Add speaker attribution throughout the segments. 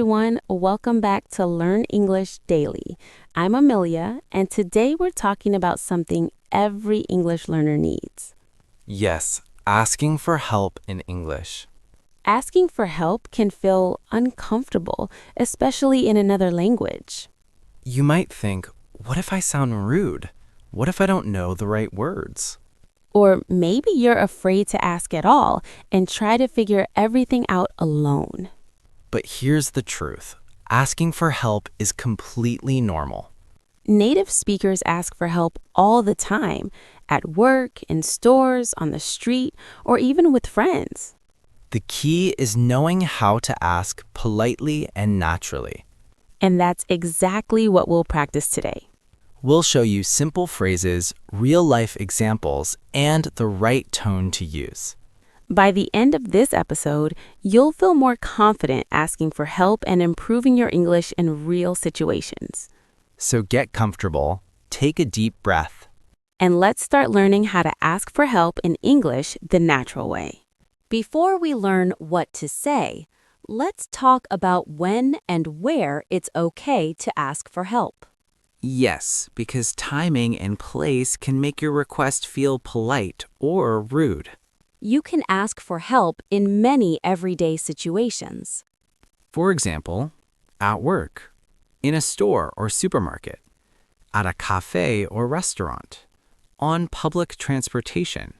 Speaker 1: everyone. Welcome back to Learn English Daily. I'm Amelia, and today we're talking about something every English learner needs.
Speaker 2: Yes, asking for help in English.
Speaker 1: Asking for help can feel uncomfortable, especially in another language.
Speaker 2: You might think, what if I sound rude? What if I don't know the right words?
Speaker 1: Or maybe you're afraid to ask at all and try to figure everything out alone.
Speaker 2: But here's the truth. Asking for help is completely normal.
Speaker 1: Native speakers ask for help all the time, at work, in stores, on the street, or even with friends.
Speaker 2: The key is knowing how to ask politely and naturally.
Speaker 1: And that's exactly what we'll practice today.
Speaker 2: We'll show you simple phrases, real-life examples, and the right tone to use.
Speaker 1: By the end of this episode, you'll feel more confident asking for help and improving your English in real situations.
Speaker 2: So get comfortable, take a deep breath.
Speaker 1: And let's start learning how to ask for help in English the natural way.
Speaker 3: Before we learn what to say, let's talk about when and where it's okay to ask for help.
Speaker 4: Yes, because timing and place can make your request feel polite or rude.
Speaker 3: You can ask for help in many everyday situations.
Speaker 4: For example, at work, in a store or supermarket, at a cafe or restaurant, on public transportation,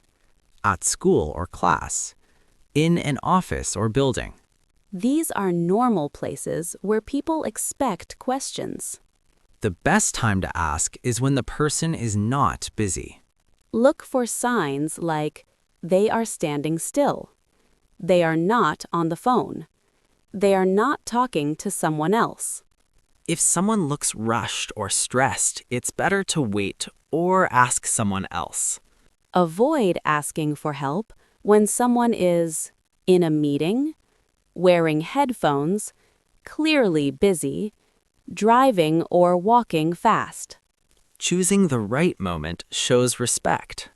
Speaker 4: at school or class, in an office or building.
Speaker 3: These are normal places where people expect questions.
Speaker 4: The best time to ask is when the person is not busy.
Speaker 3: Look for signs like, they are standing still. They are not on the phone. They are not talking to someone else.
Speaker 4: If someone looks rushed or stressed, it's better to wait or ask someone else.
Speaker 3: Avoid asking for help when someone is in a meeting, wearing headphones, clearly busy, driving or walking fast.
Speaker 4: Choosing the right moment shows respect.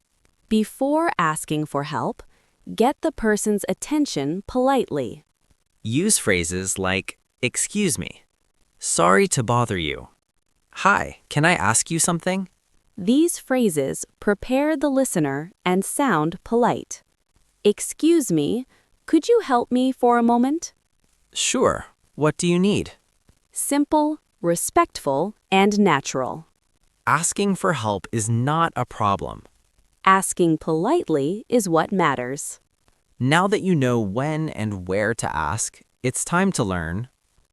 Speaker 3: Before asking for help, get the person's attention politely.
Speaker 4: Use phrases like, "Excuse me," "Sorry to bother you," "Hi, can I ask you something?"
Speaker 3: These phrases prepare the listener and sound polite. Excuse me, could you help me for a moment?
Speaker 4: Sure, what do you need?
Speaker 3: Simple, respectful, and natural.
Speaker 4: Asking for help is not a problem.
Speaker 3: Asking politely is what matters.
Speaker 4: Now that you know when and where to ask, it's time to learn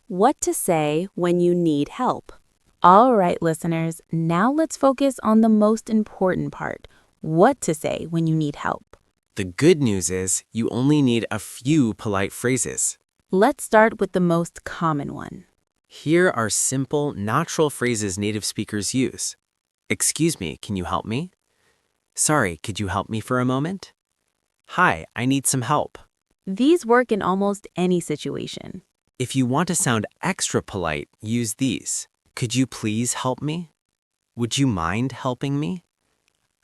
Speaker 3: What to say when you need help.
Speaker 1: All right, listeners, now let's focus on the most important part, what to say when you need help.
Speaker 4: The good news is you only need a few polite phrases.
Speaker 1: Let's start with the most common one.
Speaker 4: Here are simple, natural phrases native speakers use. Excuse me, can you help me? Sorry, could you help me for a moment? Hi, I need some help.
Speaker 1: These work in almost any situation.
Speaker 4: If you want to sound extra polite, use these. Could you please help me? Would you mind helping me?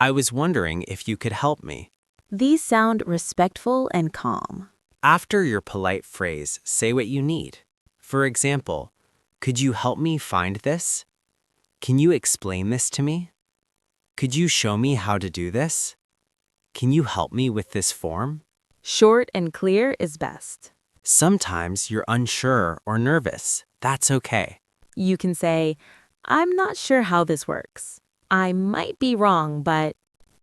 Speaker 4: I was wondering if you could help me.
Speaker 1: These sound respectful and calm.
Speaker 4: After your polite phrase, say what you need. For example, could you help me find this? Can you explain this to me? Could you show me how to do this? Can you help me with this form?
Speaker 1: Short and clear is best.
Speaker 4: Sometimes you're unsure or nervous. That's okay.
Speaker 1: You can say, I'm not sure how this works. I might be wrong, but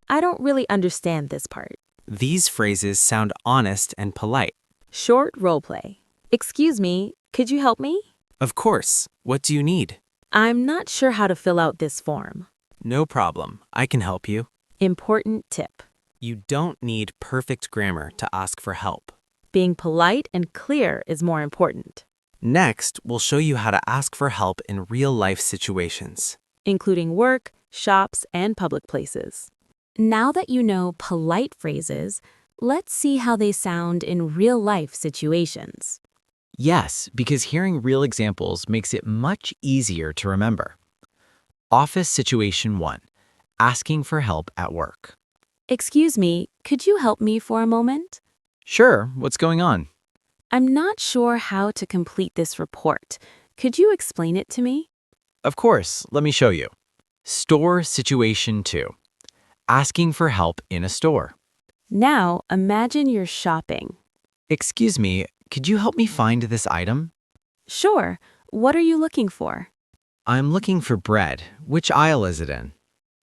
Speaker 1: I don't really understand this part.
Speaker 4: These phrases sound honest and polite.
Speaker 1: Short role play. Excuse me, could you help me?
Speaker 4: Of course. What do you need?
Speaker 1: I'm not sure how to fill out this form.
Speaker 4: No problem. I can help you.
Speaker 1: Important tip.
Speaker 4: You don't need perfect grammar to ask for help.
Speaker 1: Being polite and clear is more important,
Speaker 4: Next, we'll show you how to ask for help in real-life situations.
Speaker 1: including work, shops, and public places.
Speaker 3: Now that you know polite phrases, let's see how they sound in real-life situations.
Speaker 2: Yes, because hearing real examples makes it much easier to remember. Office situation 1. Asking for help at work.
Speaker 3: Excuse me, could you help me for a moment?
Speaker 2: Sure, what's going on?
Speaker 3: I'm not sure how to complete this report. Could you explain it to me?
Speaker 2: Of course, let me show you. Store situation 2. Asking for help in a store.
Speaker 3: Now, imagine you're shopping.
Speaker 2: Excuse me, could you help me find this item?
Speaker 3: Sure. What are you looking for?
Speaker 2: I'm looking for bread. Which aisle is it in?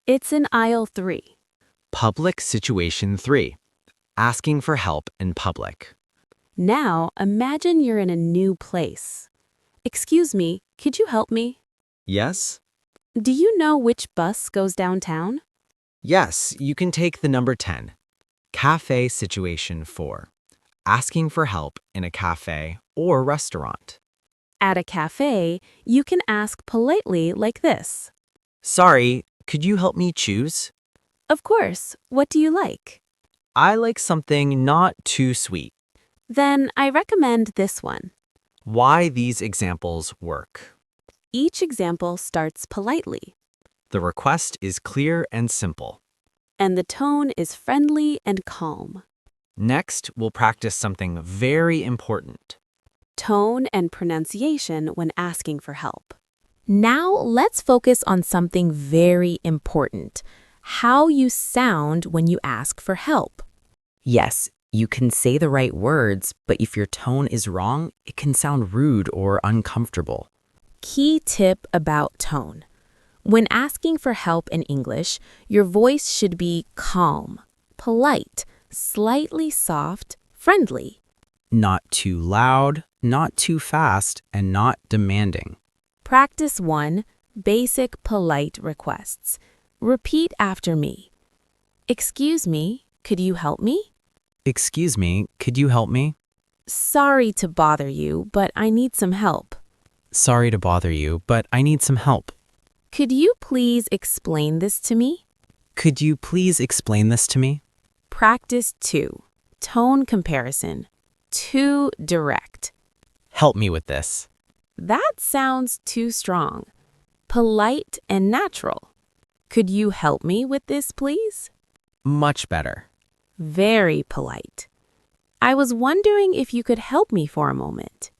Speaker 3: It's in aisle 3.
Speaker 2: Public situation 3. Asking for help in public.
Speaker 3: Now, imagine you're in a new place. Excuse me, could you help me?
Speaker 2: Yes?
Speaker 3: Do you know which bus goes downtown?
Speaker 2: Yes, you can take the number 10. Cafe situation 4. Asking for help in a cafe or restaurant.
Speaker 3: At a cafe, you can ask politely like this.
Speaker 2: Sorry, could you help me choose?
Speaker 3: Of course, what do you like?
Speaker 2: I like something not too sweet.
Speaker 3: Then I recommend this one.
Speaker 2: Why these examples work.
Speaker 3: Each example starts politely,
Speaker 2: The request is clear and simple.
Speaker 3: and the tone is friendly and calm.
Speaker 2: Next, we'll practice something very important.
Speaker 3: Tone and pronunciation when asking for help.
Speaker 1: Now let's focus on something very important: how you sound when you ask for help.
Speaker 5: Yes, you can say the right words, but if your tone is wrong, it can sound rude or uncomfortable.
Speaker 1: Key tip about tone. When asking for help in English, your voice should be calm, polite, slightly soft, friendly.
Speaker 4: Not too loud, not too fast, and not demanding.
Speaker 1: Practice 1. Basic polite requests. Repeat after me. Excuse me, could you help me?
Speaker 4: Excuse me, could you help me?
Speaker 1: Sorry to bother you, but I need some help.
Speaker 4: Sorry to bother you, but I need some help.
Speaker 1: Could you please explain this to me?
Speaker 4: Could you please explain this to me?
Speaker 1: Practice 2. Tone comparison. Too direct.
Speaker 4: Help me with this.
Speaker 1: That sounds too strong. Polite and natural. Could you help me with this, please?
Speaker 4: Much better.
Speaker 1: Very polite. I was wondering if you could help me for a moment.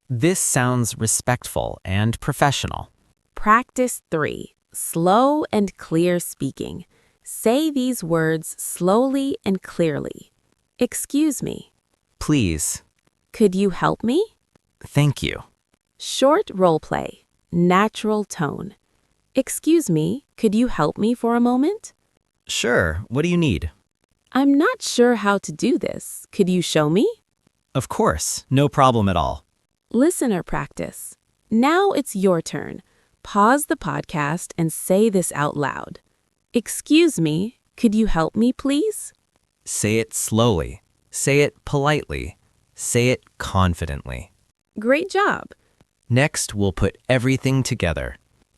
Speaker 4: This sounds respectful and professional.
Speaker 1: Practice 3. Slow and clear speaking. Say these words slowly and clearly. Excuse me.
Speaker 4: Please.
Speaker 1: Could you help me?
Speaker 4: Thank you.
Speaker 1: Short role play. Natural tone. Excuse me, could you help me for a moment?
Speaker 2: Sure, what do you need?
Speaker 1: I'm not sure how to do this. Could you show me?
Speaker 2: Of course, no problem at all.
Speaker 1: Listener practice. Now it's your turn. Pause the podcast and say this out loud. Excuse me, could you help me, please?
Speaker 4: Say it slowly. Say it politely. Say it confidently.
Speaker 1: Great job.
Speaker 2: Next, we'll put everything together.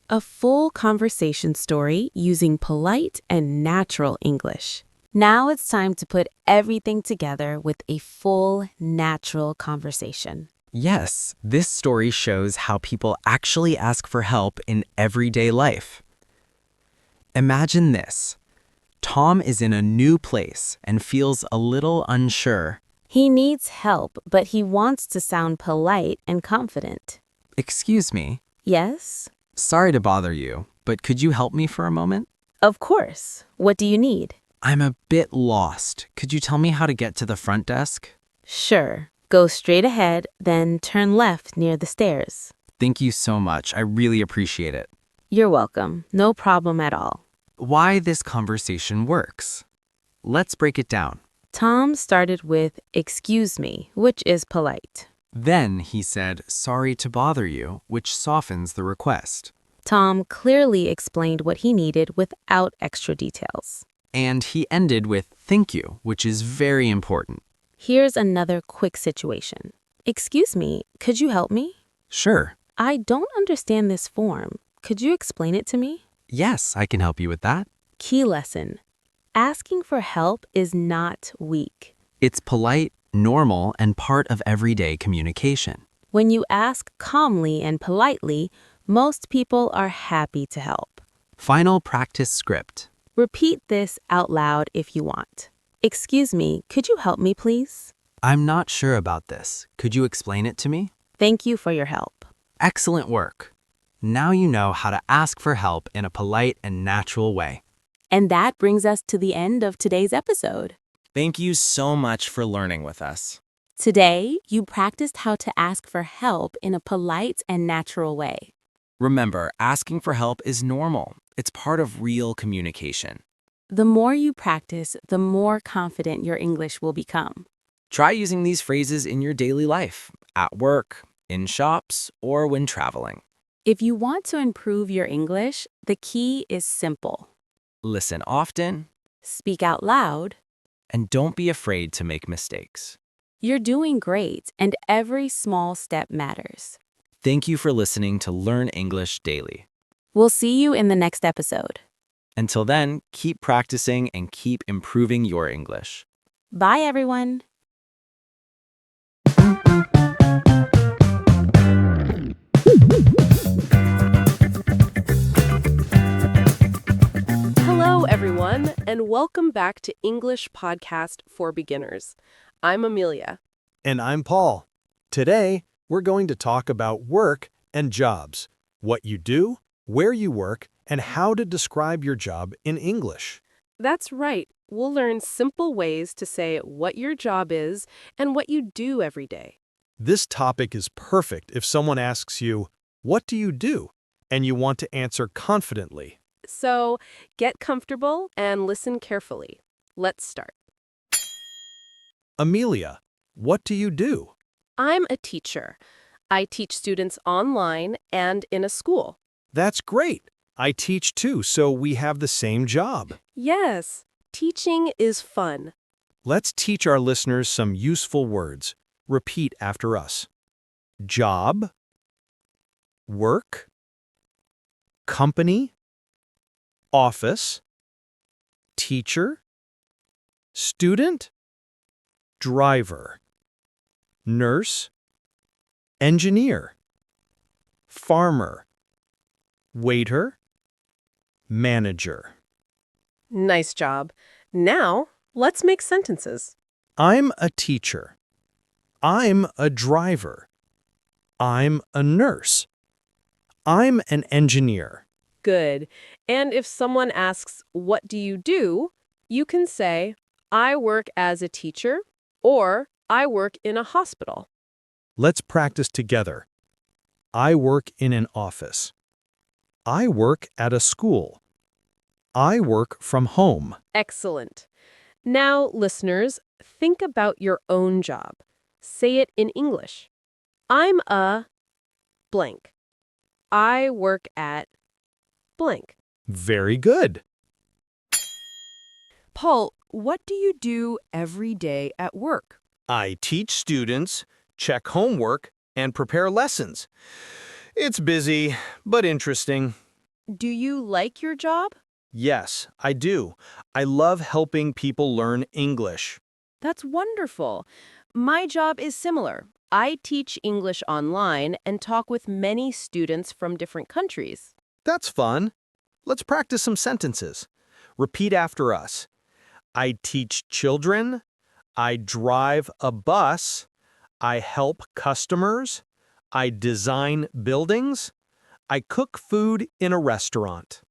Speaker 1: A full conversation story using polite and natural English. Now it's time to put everything together with a full, natural conversation.
Speaker 4: Yes, this story shows how people actually ask for help in everyday life. Imagine this. Tom is in a new place and feels a little unsure.
Speaker 1: He needs help, but he wants to sound polite and confident.
Speaker 4: Excuse me.
Speaker 1: Yes?
Speaker 4: Sorry to bother you, but could you help me for a moment?
Speaker 1: Of course. What do you need?
Speaker 4: I'm a bit lost. Could you tell me how to get to the front desk?
Speaker 1: Sure. Go straight ahead, then turn left near the stairs.
Speaker 4: Thank you so much. I really appreciate it.
Speaker 1: You're welcome. No problem at all.
Speaker 4: Why this conversation works. Let's break it down.
Speaker 1: Tom started with, excuse me, which is polite.
Speaker 4: Then he said, sorry to bother you, which softens the request.
Speaker 1: Tom clearly explained what he needed without extra details.
Speaker 4: And he ended with thank you, which is very important.
Speaker 1: Here's another quick situation. Excuse me, could you help me?
Speaker 4: Sure.
Speaker 1: I don't understand this form. Could you explain it to me?
Speaker 4: Yes, I can help you with that.
Speaker 1: Key lesson. Asking for help is not weak.
Speaker 4: It's polite, normal, and part of everyday communication.
Speaker 1: When you ask calmly and politely, most people are happy to help.
Speaker 4: Final practice script.
Speaker 1: Repeat this out loud if you want. Excuse me, could you help me, please?
Speaker 4: I'm not sure about this. Could you explain it to me?
Speaker 3: Thank you for your help.
Speaker 4: Excellent work. Now you know how to ask for help in a polite and natural way.
Speaker 3: And that brings us to the end of today's episode.
Speaker 6: Thank you so much for learning with us.
Speaker 3: Today, you practiced how to ask for help in a polite and natural way.
Speaker 6: Remember, asking for help is normal. It's part of real communication.
Speaker 3: The more you practice, the more confident your English will become.
Speaker 6: Try using these phrases in your daily life, at work, in shops, or when traveling.
Speaker 3: If you want to improve your English, the key is simple.
Speaker 6: Listen often,
Speaker 3: Speak out loud.
Speaker 6: and don't be afraid to make mistakes.
Speaker 3: You're doing great, and every small step matters.
Speaker 6: Thank you for listening to Learn English Daily.
Speaker 3: We'll see you in the next episode.
Speaker 6: Until then, keep practicing and keep improving your English.
Speaker 3: Bye, everyone.
Speaker 7: Hello, everyone, and welcome back to English Podcast for Beginners. I'm Amelia.
Speaker 8: And I'm Paul. Today, we're going to talk about work and jobs, what you do, where you work, and how to describe your job in English.
Speaker 7: That's right. We'll learn simple ways to say what your job is and what you do every day.
Speaker 8: This topic is perfect if someone asks you, "What do you do?" and you want to answer confidently.
Speaker 7: So get comfortable and listen carefully. Let's start.
Speaker 8: Amelia, what do you do?
Speaker 7: I'm a teacher. I teach students online and in a school.
Speaker 8: That's great. I teach too, so we have the same job.
Speaker 7: Yes, teaching is fun.
Speaker 8: Let's teach our listeners some useful words. Repeat after us. Job, work, company, office, teacher, student, driver, nurse, engineer, farmer, waiter, manager.
Speaker 7: Nice job. Now, let's make sentences.
Speaker 8: I'm a teacher. I'm a driver. I'm a nurse. I'm an engineer.
Speaker 7: Good. And if someone asks, what do you do? You can say, I work as a teacher, or I work in a hospital.
Speaker 8: Let's practice together. I work in an office. I work at a school. I work from home.
Speaker 7: Excellent. Now, listeners, think about your own job. Say it in English. I'm a blank. I work at blank.
Speaker 8: Very good.
Speaker 9: Paul, what do you do every day at work?
Speaker 8: I teach students, check homework, and prepare lessons. It's busy, but interesting.
Speaker 9: Do you like your job?
Speaker 8: Yes, I do. I love helping people learn English.
Speaker 9: That's wonderful. My job is similar. I teach English online and talk with many students from different countries.
Speaker 8: That's fun. Let's practice some sentences. Repeat after us. I teach children. I drive a bus. I help customers. I design buildings. I cook food in a restaurant.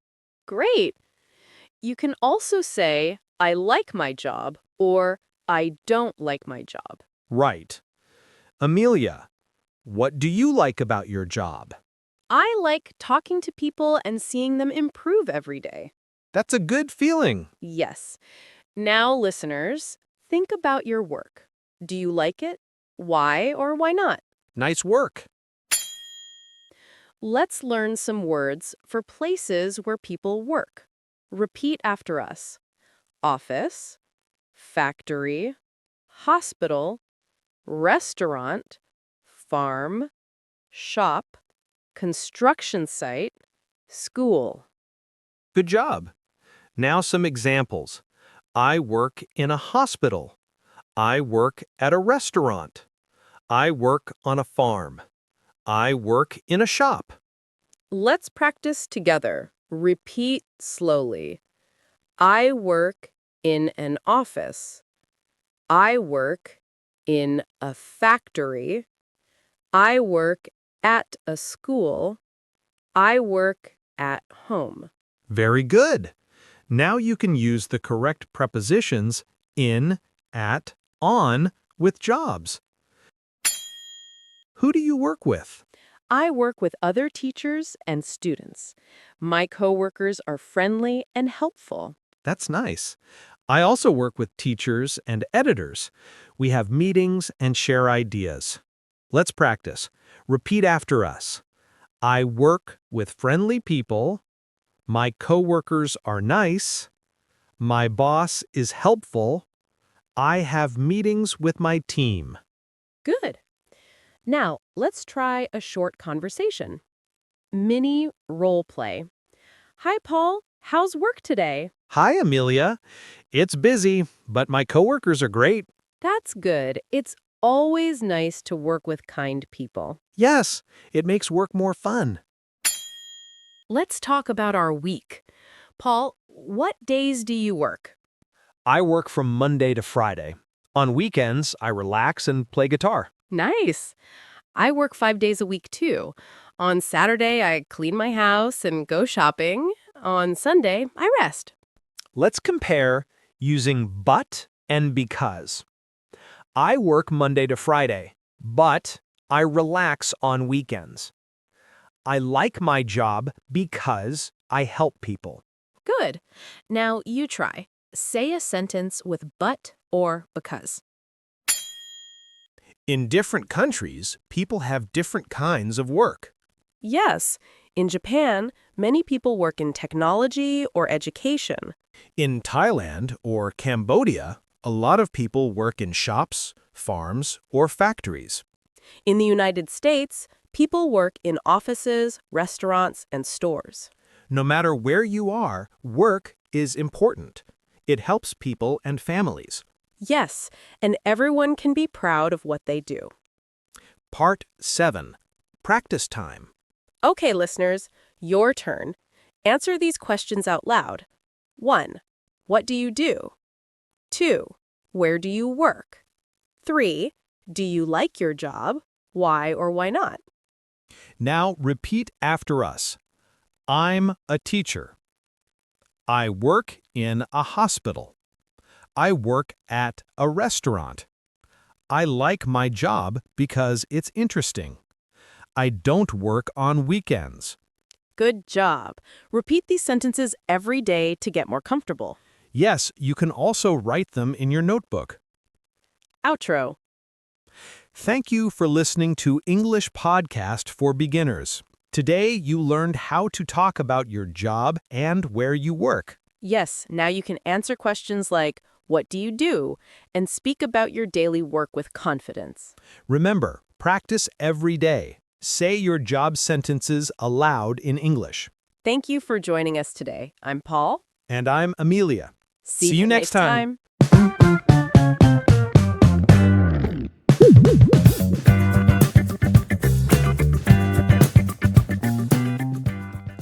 Speaker 7: Great. You can also say, I like my job, or I don't like my job.
Speaker 8: Right. Amelia, what do you like about your job?
Speaker 7: I like talking to people and seeing them improve every day.
Speaker 8: That's a good feeling.
Speaker 7: Yes. Now, listeners, think about your work. Do you like it? Why or why not?
Speaker 8: Nice work.
Speaker 7: Let's learn some words for places where people work. Repeat after us. Office, factory, hospital, restaurant, farm, shop, construction site, school.
Speaker 8: Good job. Now some examples. I work in a hospital. I work at a restaurant. I work on a farm. I work in a shop.
Speaker 7: Let's practice together. Repeat slowly. I work in an office. I work in a factory. I work at a school. I work at home.
Speaker 8: Very good. Now you can use the correct prepositions in, at, on with jobs. Who do you work with?
Speaker 7: I work with other teachers and students. My coworkers are friendly and helpful.
Speaker 8: That's nice. I also work with teachers and editors. We have meetings and share ideas. Let's practice. Repeat after us. I work with friendly people. My coworkers are nice. My boss is helpful. I have meetings with my team.
Speaker 7: Good. Now, let's try a short conversation. Mini role play. Hi, Paul. How's work today?
Speaker 8: Hi, Amelia. It's busy, but my coworkers are great.
Speaker 7: That's good. It's always nice to work with kind people.
Speaker 8: Yes, it makes work more fun.
Speaker 7: Let's talk about our week. Paul, what days do you work?
Speaker 8: I work from Monday to Friday. On weekends, I relax and play guitar.
Speaker 7: Nice. I work 5 days a week too. On Saturday, I clean my house and go shopping. On Sunday, I rest.
Speaker 8: Let's compare using but and because. I work Monday to Friday, but I relax on weekends. I like my job because I help people.
Speaker 7: Good. Now you try. Say a sentence with but or because.
Speaker 8: In different countries, people have different kinds of work.
Speaker 7: Yes. In Japan, many people work in technology or education.
Speaker 8: In Thailand or Cambodia, a lot of people work in shops, farms, or factories.
Speaker 7: In the United States, people work in offices, restaurants, and stores.
Speaker 8: No matter where you are, work is important. It helps people and families.
Speaker 7: Yes, and everyone can be proud of what they do.
Speaker 8: Part 7. Practice time.
Speaker 7: Okay, listeners, your turn. Answer these questions out loud. 1. What do you do? 2. Where do you work? 3. Do you like your job? Why or why not?
Speaker 8: Now repeat after us. I'm a teacher. I work in a hospital. I work at a restaurant. I like my job because it's interesting. I don't work on weekends.
Speaker 7: Good job. Repeat these sentences every day to get more comfortable.
Speaker 8: Yes, you can also write them in your notebook.
Speaker 7: Outro.
Speaker 8: Thank you for listening to English Podcast for Beginners. Today, you learned how to talk about your job and where you work.
Speaker 7: Yes, now you can answer questions like, what do you do? And speak about your daily work with confidence.
Speaker 8: Remember, practice every day. Say your job sentences aloud in English.
Speaker 7: Thank you for joining us today. I'm Paul.
Speaker 8: And I'm Amelia.
Speaker 7: See you next time.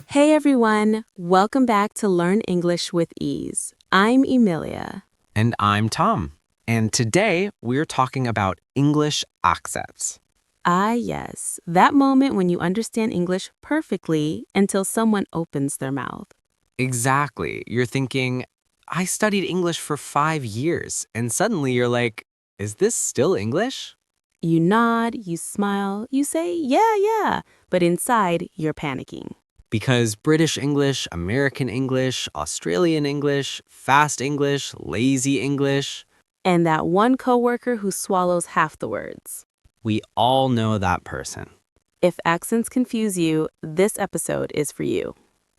Speaker 1: Hey everyone, welcome back to Learn English with Ease. I'm Emilia.
Speaker 6: And I'm Tom. And today we're talking about English accents.
Speaker 1: Ah yes, that moment when you understand English perfectly until someone opens their mouth.
Speaker 6: Exactly. You're thinking, I studied English for 5 years, and suddenly you're like, is this still English?
Speaker 1: You nod, you smile, you say, yeah, but inside you're panicking.
Speaker 6: Because British English, American English, Australian English, fast English, lazy English,
Speaker 1: And that one coworker who swallows half the words.
Speaker 6: we all know that person.
Speaker 1: If accents confuse you, this episode is for you.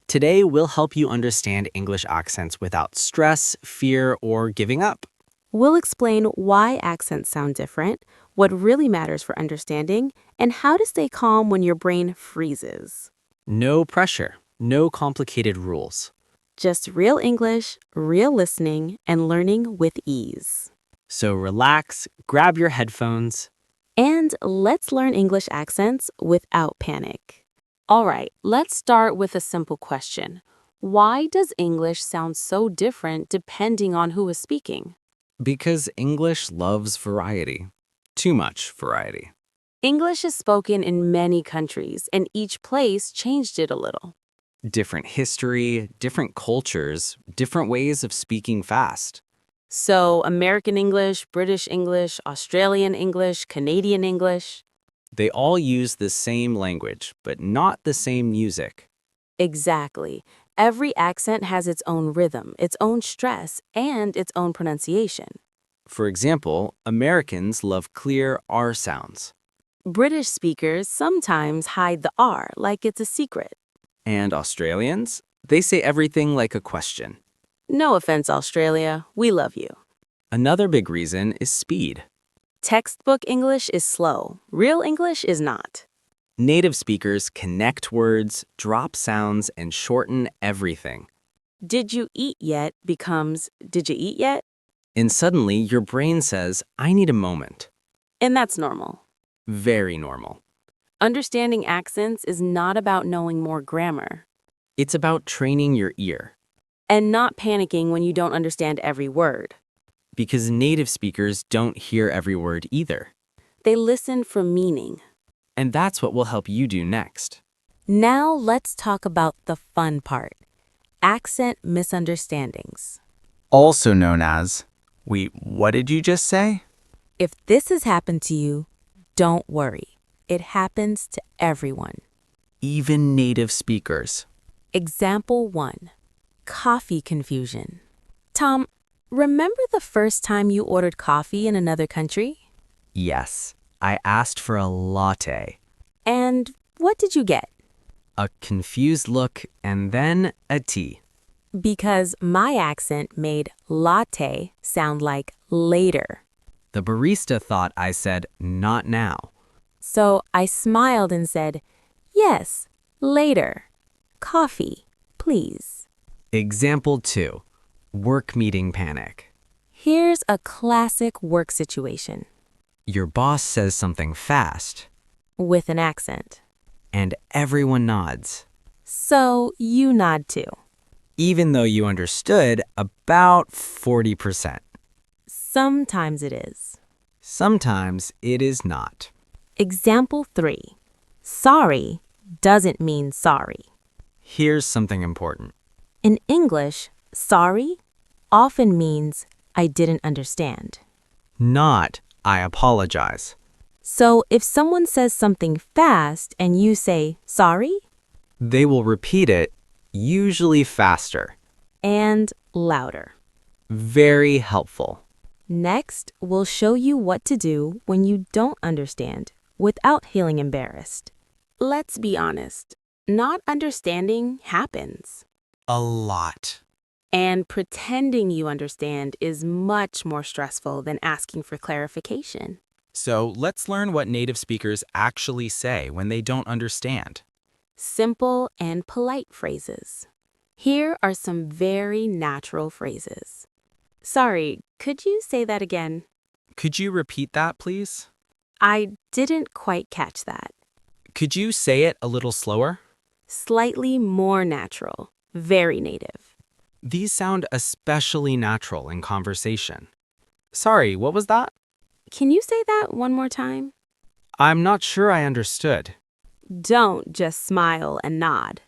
Speaker 6: Today, we'll help you understand English accents without stress, fear, or giving up.
Speaker 1: We'll explain why accents sound different, what really matters for understanding, and how to stay calm when your brain freezes.
Speaker 6: No pressure, no complicated rules.
Speaker 1: Just real English, real listening, and learning with ease.
Speaker 6: So relax, grab your headphones.
Speaker 1: And let's learn English accents without panic. All right, let's start with a simple question. Why does English sound so different depending on who is speaking?
Speaker 6: Because English loves variety.
Speaker 4: too much variety.
Speaker 3: English is spoken in many countries, and each place changed it a little.
Speaker 4: Different history, different cultures, different ways of speaking fast.
Speaker 3: So, American English, British English, Australian English, Canadian English.
Speaker 4: They all use the same language, but not the same music.
Speaker 3: Exactly. Every accent has its own rhythm, its own stress, and its own pronunciation.
Speaker 4: For example, Americans love clear R sounds.
Speaker 3: British speakers sometimes hide the R like it's a secret.
Speaker 4: And Australians, they say everything like a question.
Speaker 3: No offense, Australia. We love you.
Speaker 4: Another big reason is speed.
Speaker 3: Textbook English is slow. Real English is not.
Speaker 4: Native speakers connect words, drop sounds, and shorten everything.
Speaker 3: Did you eat yet becomes, did you eat yet?
Speaker 4: And suddenly, your brain says, I need a moment.
Speaker 3: And that's normal.
Speaker 4: Very normal.
Speaker 3: Understanding accents is not about knowing more grammar.
Speaker 4: It's about training your ear.
Speaker 3: And not panicking when you don't understand every word.
Speaker 4: Because native speakers don't hear every word either.
Speaker 3: They listen for meaning.
Speaker 4: And that's what will help you do next.
Speaker 3: Now let's talk about the fun part. Accent misunderstandings.
Speaker 2: Also known as, wait, what did you just say?
Speaker 1: If this has happened to you, don't worry. It happens to everyone.
Speaker 2: Even native speakers.
Speaker 1: Example 1. Coffee confusion. Tom, remember the first time you ordered coffee in another country?
Speaker 2: Yes, I asked for a latte.
Speaker 1: And what did you get?
Speaker 4: A confused look and then a tea.
Speaker 1: Because my accent made latte sound like later.
Speaker 4: The barista thought I said, not now.
Speaker 1: So I smiled and said, yes, later. Coffee, please.
Speaker 4: Example 2. Work meeting panic.
Speaker 1: Here's a classic work situation.
Speaker 4: Your boss says something fast,
Speaker 1: With an accent.
Speaker 4: and everyone nods,
Speaker 1: So you nod too.
Speaker 4: even though you understood about 40%.
Speaker 1: Sometimes it is.
Speaker 4: Sometimes it is not.
Speaker 1: Example 3. Sorry doesn't mean sorry.
Speaker 4: Here's something important.
Speaker 1: In English, sorry often means I didn't understand.
Speaker 4: Not, I apologize.
Speaker 1: So if someone says something fast and you say sorry
Speaker 4: They will repeat it, usually faster.
Speaker 1: and louder.
Speaker 4: Very helpful.
Speaker 1: Next, we'll show you what to do when you don't understand without feeling embarrassed. Let's be honest, not understanding happens.
Speaker 2: A lot.
Speaker 1: And pretending you understand is much more stressful than asking for clarification.
Speaker 2: So let's learn what native speakers actually say when they don't understand.
Speaker 1: Simple and polite phrases. Here are some very natural phrases. Sorry, could you say that again?
Speaker 2: Could you repeat that, please?
Speaker 1: I didn't quite catch that.
Speaker 2: Could you say it a little slower?
Speaker 1: Slightly more natural. Very native.
Speaker 2: These sound especially natural in conversation. Sorry, what was that?
Speaker 1: Can you say that one more time?
Speaker 2: I'm not sure I understood.
Speaker 1: Don't just smile and nod.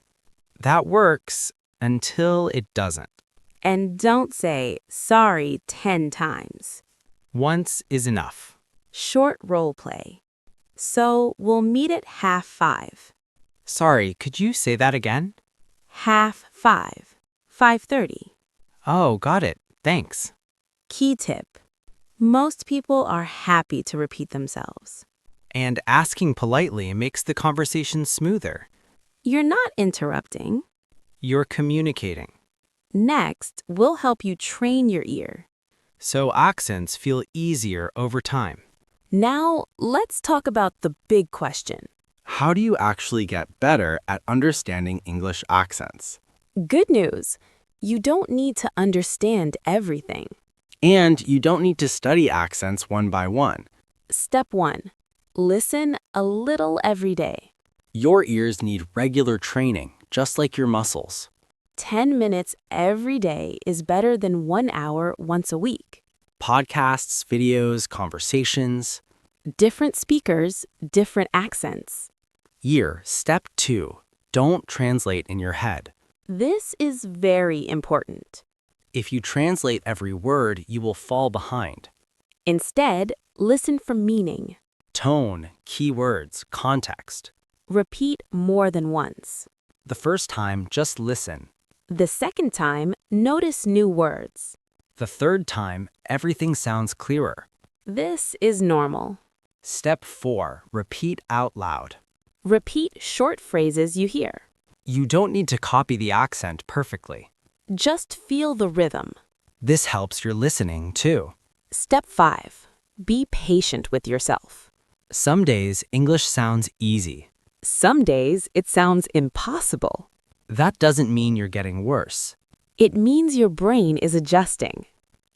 Speaker 2: That works until it doesn't.
Speaker 1: And don't say sorry 10 times.
Speaker 2: Once is enough.
Speaker 1: Short role play. So we'll meet at 5:30.
Speaker 2: Sorry, could you say that again?
Speaker 1: 5:30. 5:30.
Speaker 2: Oh, got it. Thanks.
Speaker 1: Key tip. Most people are happy to repeat themselves.
Speaker 2: And asking politely makes the conversation smoother.
Speaker 1: You're not interrupting.
Speaker 2: You're communicating.
Speaker 1: Next, we'll help you train your ear.
Speaker 2: So accents feel easier over time.
Speaker 1: Now, let's talk about the big question.
Speaker 10: How do you actually get better at understanding English accents?
Speaker 1: Good news. You don't need to understand everything.
Speaker 10: And you don't need to study accents one by one.
Speaker 1: Step 1. Listen a little every day.
Speaker 10: Your ears need regular training, just like your muscles.
Speaker 1: 10 minutes every day is better than 1 hour once a week.
Speaker 10: Podcasts, videos, conversations.
Speaker 3: Different speakers, different accents.
Speaker 4: Year, step 2. Don't translate in your head.
Speaker 3: This is very important.
Speaker 4: If you translate every word, you will fall behind.
Speaker 3: Instead, listen for meaning.
Speaker 4: Tone, keywords, context.
Speaker 3: Repeat more than once.
Speaker 4: The first time, just listen.
Speaker 3: The second time, notice new words.
Speaker 4: The third time, everything sounds clearer.
Speaker 3: This is normal.
Speaker 4: Step 4. Repeat out loud.
Speaker 3: Repeat short phrases you hear.
Speaker 4: You don't need to copy the accent perfectly.
Speaker 3: Just feel the rhythm.
Speaker 4: This helps your listening, too.
Speaker 3: Step 5. Be patient with yourself.
Speaker 4: Some days, English sounds easy.
Speaker 3: Some days, it sounds impossible.
Speaker 4: That doesn't mean you're getting worse.
Speaker 3: It means your brain is adjusting.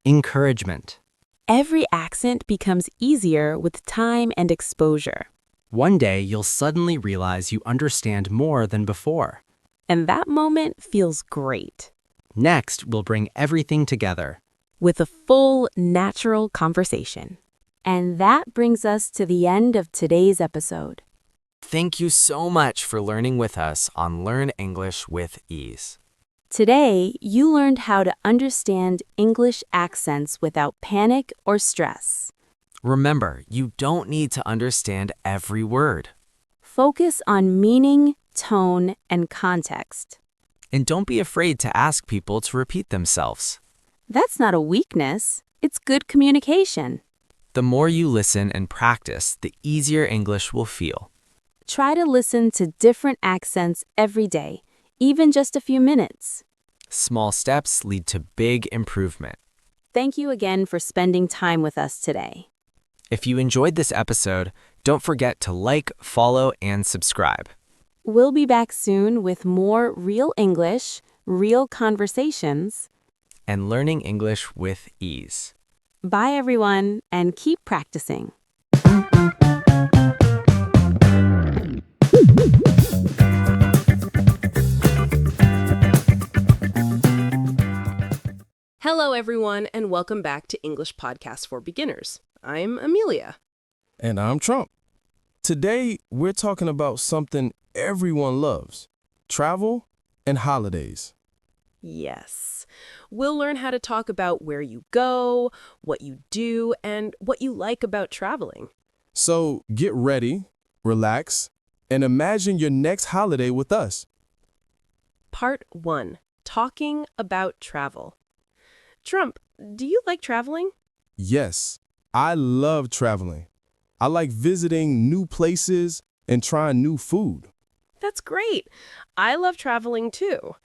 Speaker 4: Encouragement.
Speaker 3: Every accent becomes easier with time and exposure.
Speaker 4: One day, you'll suddenly realize you understand more than before.
Speaker 3: And that moment feels great.
Speaker 4: Next, we'll bring everything together.
Speaker 3: With a full, natural conversation. And that brings us to the end of today's episode.
Speaker 6: Thank you so much for learning with us on Learn English with Ease.
Speaker 3: Today, you learned how to understand English accents without panic or stress.
Speaker 6: Remember, you don't need to understand every word.
Speaker 3: Focus on meaning, tone, and context.
Speaker 6: And don't be afraid to ask people to repeat themselves.
Speaker 3: That's not a weakness. It's good communication.
Speaker 6: The more you listen and practice, the easier English will feel.
Speaker 3: Try to listen to different accents every day, even just a few minutes.
Speaker 6: Small steps lead to big improvement.
Speaker 3: Thank you again for spending time with us today.
Speaker 6: If you enjoyed this episode, don't forget to like, follow, and subscribe.
Speaker 3: We'll be back soon with more real English, real conversations,
Speaker 6: and learning English with ease.
Speaker 3: Bye, everyone, and keep practicing.
Speaker 7: Hello, everyone, and welcome back to English Podcast for Beginners. I'm Amelia.
Speaker 11: And I'm Trump. Today, we're talking about something everyone loves: travel and holidays.
Speaker 7: Yes. We'll learn how to talk about where you go, what you do, and what you like about traveling.
Speaker 11: So get ready, relax, and imagine your next holiday with us.
Speaker 7: Part 1. Talking about travel. Trump, do you like traveling?
Speaker 11: Yes, I love traveling. I like visiting new places and trying new food.
Speaker 7: That's great. I love traveling too.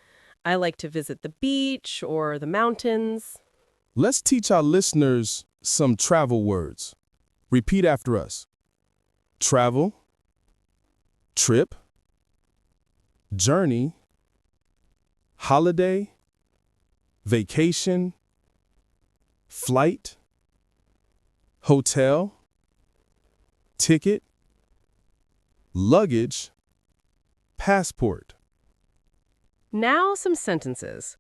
Speaker 7: I like to visit the beach or the mountains.
Speaker 11: Let's teach our listeners some travel words. Repeat after us. Travel, trip, journey, holiday, vacation, flight, hotel, ticket, luggage, passport.
Speaker 7: Now some sentences.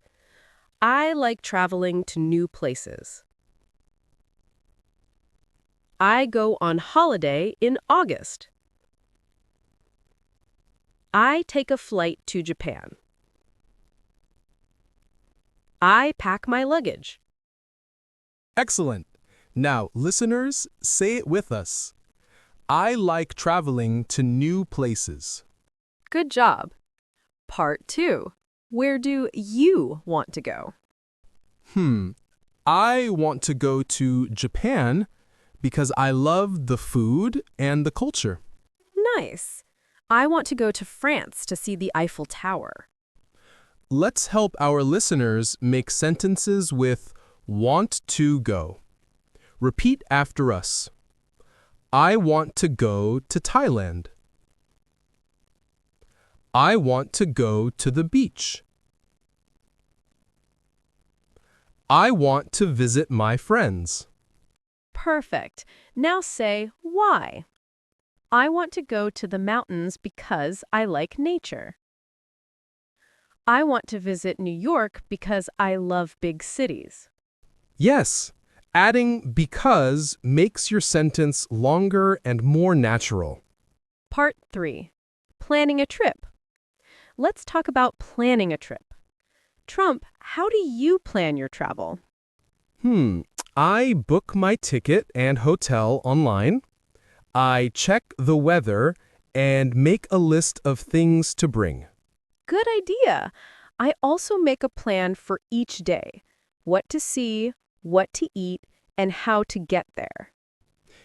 Speaker 7: I like traveling to new places. I go on holiday in August. I take a flight to Japan. I pack my luggage.
Speaker 11: Excellent. Now, listeners, say it with us. I like traveling to new places.
Speaker 9: Good job. Part 2. Where do you want to go?
Speaker 11: I want to go to Japan because I love the food and the culture.
Speaker 9: Nice. I want to go to France to see the Eiffel Tower.
Speaker 11: Let's help our listeners make sentences with want to go. Repeat after us. I want to go to Thailand. I want to go to the beach. I want to visit my friends.
Speaker 9: Perfect. Now say why. I want to go to the mountains because I like nature. I want to visit New York because I love big cities.
Speaker 11: Yes, Adding because makes your sentence longer and more natural.
Speaker 7: Part 3. Planning a trip. Let's talk about planning a trip. Trump, how do you plan your travel?
Speaker 11: I book my ticket and hotel online. I check the weather and make a list of things to bring.
Speaker 7: Good idea. I also make a plan for each day. What to see, what to eat, and how to get there.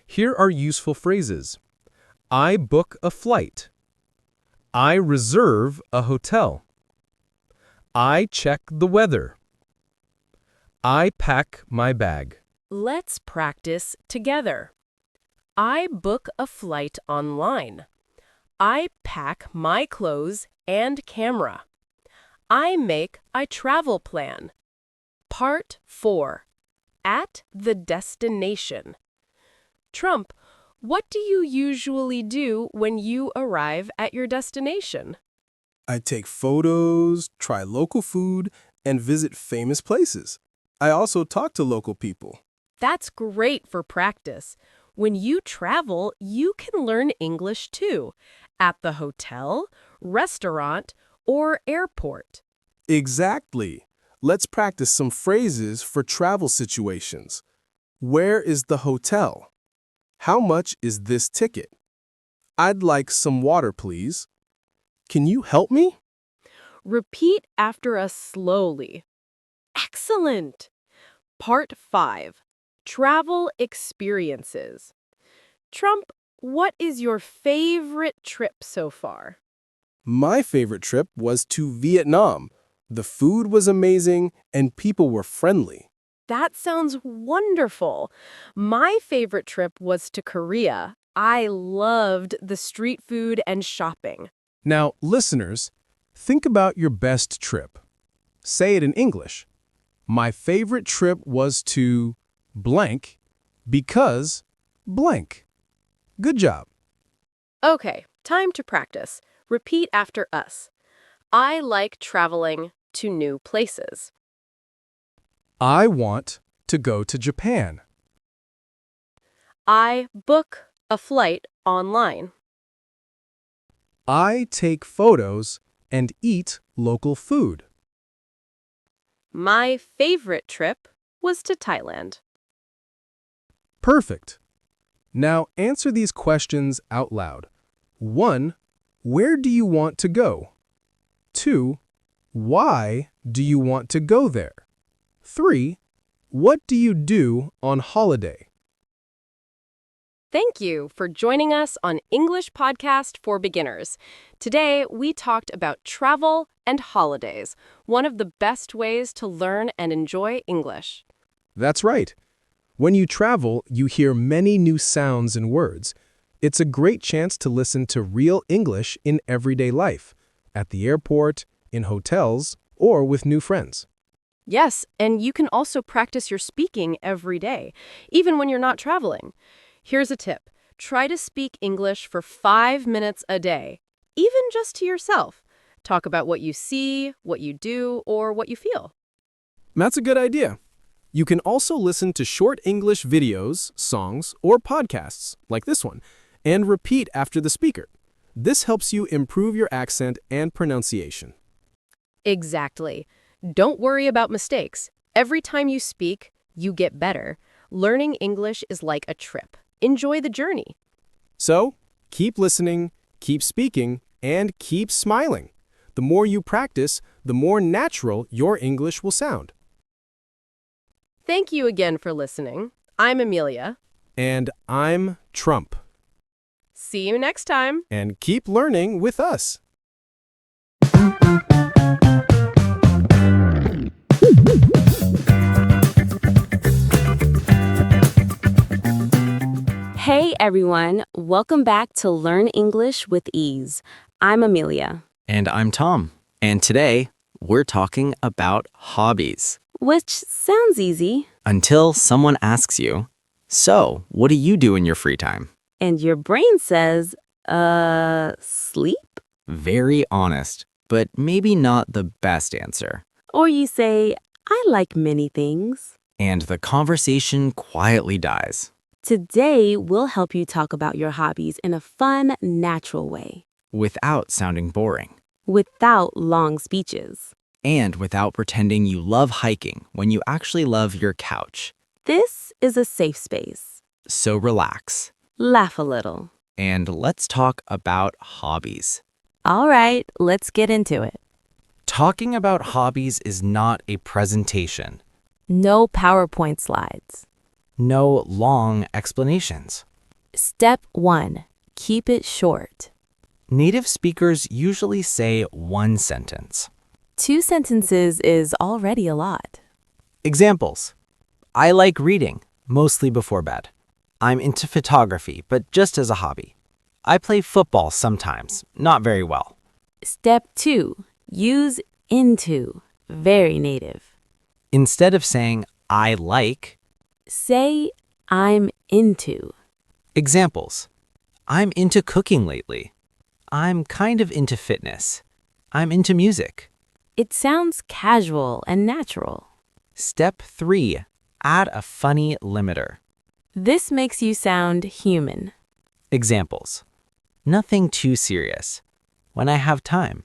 Speaker 11: Here are useful phrases. I book a flight. I reserve a hotel. I check the weather. I pack my bag.
Speaker 9: Let's practice together. I book a flight online. I pack my clothes and camera. I make a travel plan. Part 4. At the destination. Trump, what do you usually do when you arrive at your destination?
Speaker 12: I take photos, try local food, and visit famous places. I also talk to local people.
Speaker 9: That's great for practice. When you travel, you can learn English too, at the hotel, restaurant, or airport.
Speaker 12: Exactly. Let's practice some phrases for travel situations. Where is the hotel? How much is this ticket? I'd like some water, please. Can you help me?
Speaker 7: Repeat after us slowly. Excellent! Part 5. Travel experiences. Trump, what is your favorite trip so far?
Speaker 12: My favorite trip was to Vietnam. The food was amazing and people were friendly.
Speaker 7: That sounds wonderful. My favorite trip was to Korea. I loved the street food and shopping.
Speaker 11: Now, listeners, think about your best trip. Say it in English. My favorite trip was to blank because blank. Good job.
Speaker 7: Okay, time to practice. Repeat after us. I like traveling to new places.
Speaker 11: I want to go to Japan.
Speaker 7: I book a flight online.
Speaker 11: I take photos and eat local food.
Speaker 7: My favorite trip was to Thailand.
Speaker 11: Perfect. Now answer these questions out loud. 1. Where do you want to go? 2. Why do you want to go there? 3. What do you do on holiday?
Speaker 7: Thank you for joining us on English Podcast for Beginners. Today, we talked about travel and holidays, one of the best ways to learn and enjoy English.
Speaker 11: That's right. When you travel, you hear many new sounds and words. It's a great chance to listen to real English in everyday life, at the airport, in hotels, or with new friends.
Speaker 7: Yes, and you can also practice your speaking every day, even when you're not traveling. Here's a tip. Try to speak English for 5 minutes a day, even just to yourself. Talk about what you see, what you do, or what you feel.
Speaker 12: That's a good idea. You can also listen to short English videos, songs, or podcasts, like this one, and repeat after the speaker. This helps you improve your accent and pronunciation.
Speaker 7: Exactly. Don't worry about mistakes. Every time you speak, you get better. Learning English is like a trip. Enjoy the journey.
Speaker 12: So, keep listening, keep speaking, and keep smiling. The more you practice, the more natural your English will sound.
Speaker 7: Thank you again for listening. I'm Amelia.
Speaker 12: And I'm Trump.
Speaker 7: See you next time.
Speaker 12: And keep learning with us.
Speaker 1: Hey everyone, welcome back to Learn English with Ease. I'm Amelia.
Speaker 2: And I'm Tom. And today, we're talking about hobbies.
Speaker 1: Which sounds easy.
Speaker 2: Until someone asks you, so, what do you do in your free time?
Speaker 1: And your brain says, sleep?
Speaker 2: Very honest, but maybe not the best answer.
Speaker 1: Or you say, I like many things.
Speaker 2: And the conversation quietly dies.
Speaker 3: Today, we'll help you talk about your hobbies in a fun, natural way,
Speaker 2: Without sounding boring.
Speaker 3: without long speeches.
Speaker 2: And without pretending you love hiking when you actually love your couch.
Speaker 3: This is a safe space.
Speaker 2: So relax.
Speaker 3: Laugh a little.
Speaker 2: And let's talk about hobbies.
Speaker 3: All right, let's get into it.
Speaker 2: Talking about hobbies is not a presentation.
Speaker 3: No PowerPoint slides.
Speaker 2: No long explanations.
Speaker 3: Step 1. Keep it short.
Speaker 2: Native speakers usually say one sentence.
Speaker 3: 2 sentences is already a lot.
Speaker 2: Examples. I like reading, mostly before bed. I'm into photography, but just as a hobby. I play football sometimes, not very well.
Speaker 3: Step 2. Use into. Very native.
Speaker 2: Instead of saying I like,
Speaker 3: Say, I'm into.
Speaker 2: examples. I'm into cooking lately. I'm kind of into fitness. I'm into music.
Speaker 3: It sounds casual and natural.
Speaker 2: Step 3. Add a funny limiter.
Speaker 3: This makes you sound human.
Speaker 2: Examples. Nothing too serious. When I have time.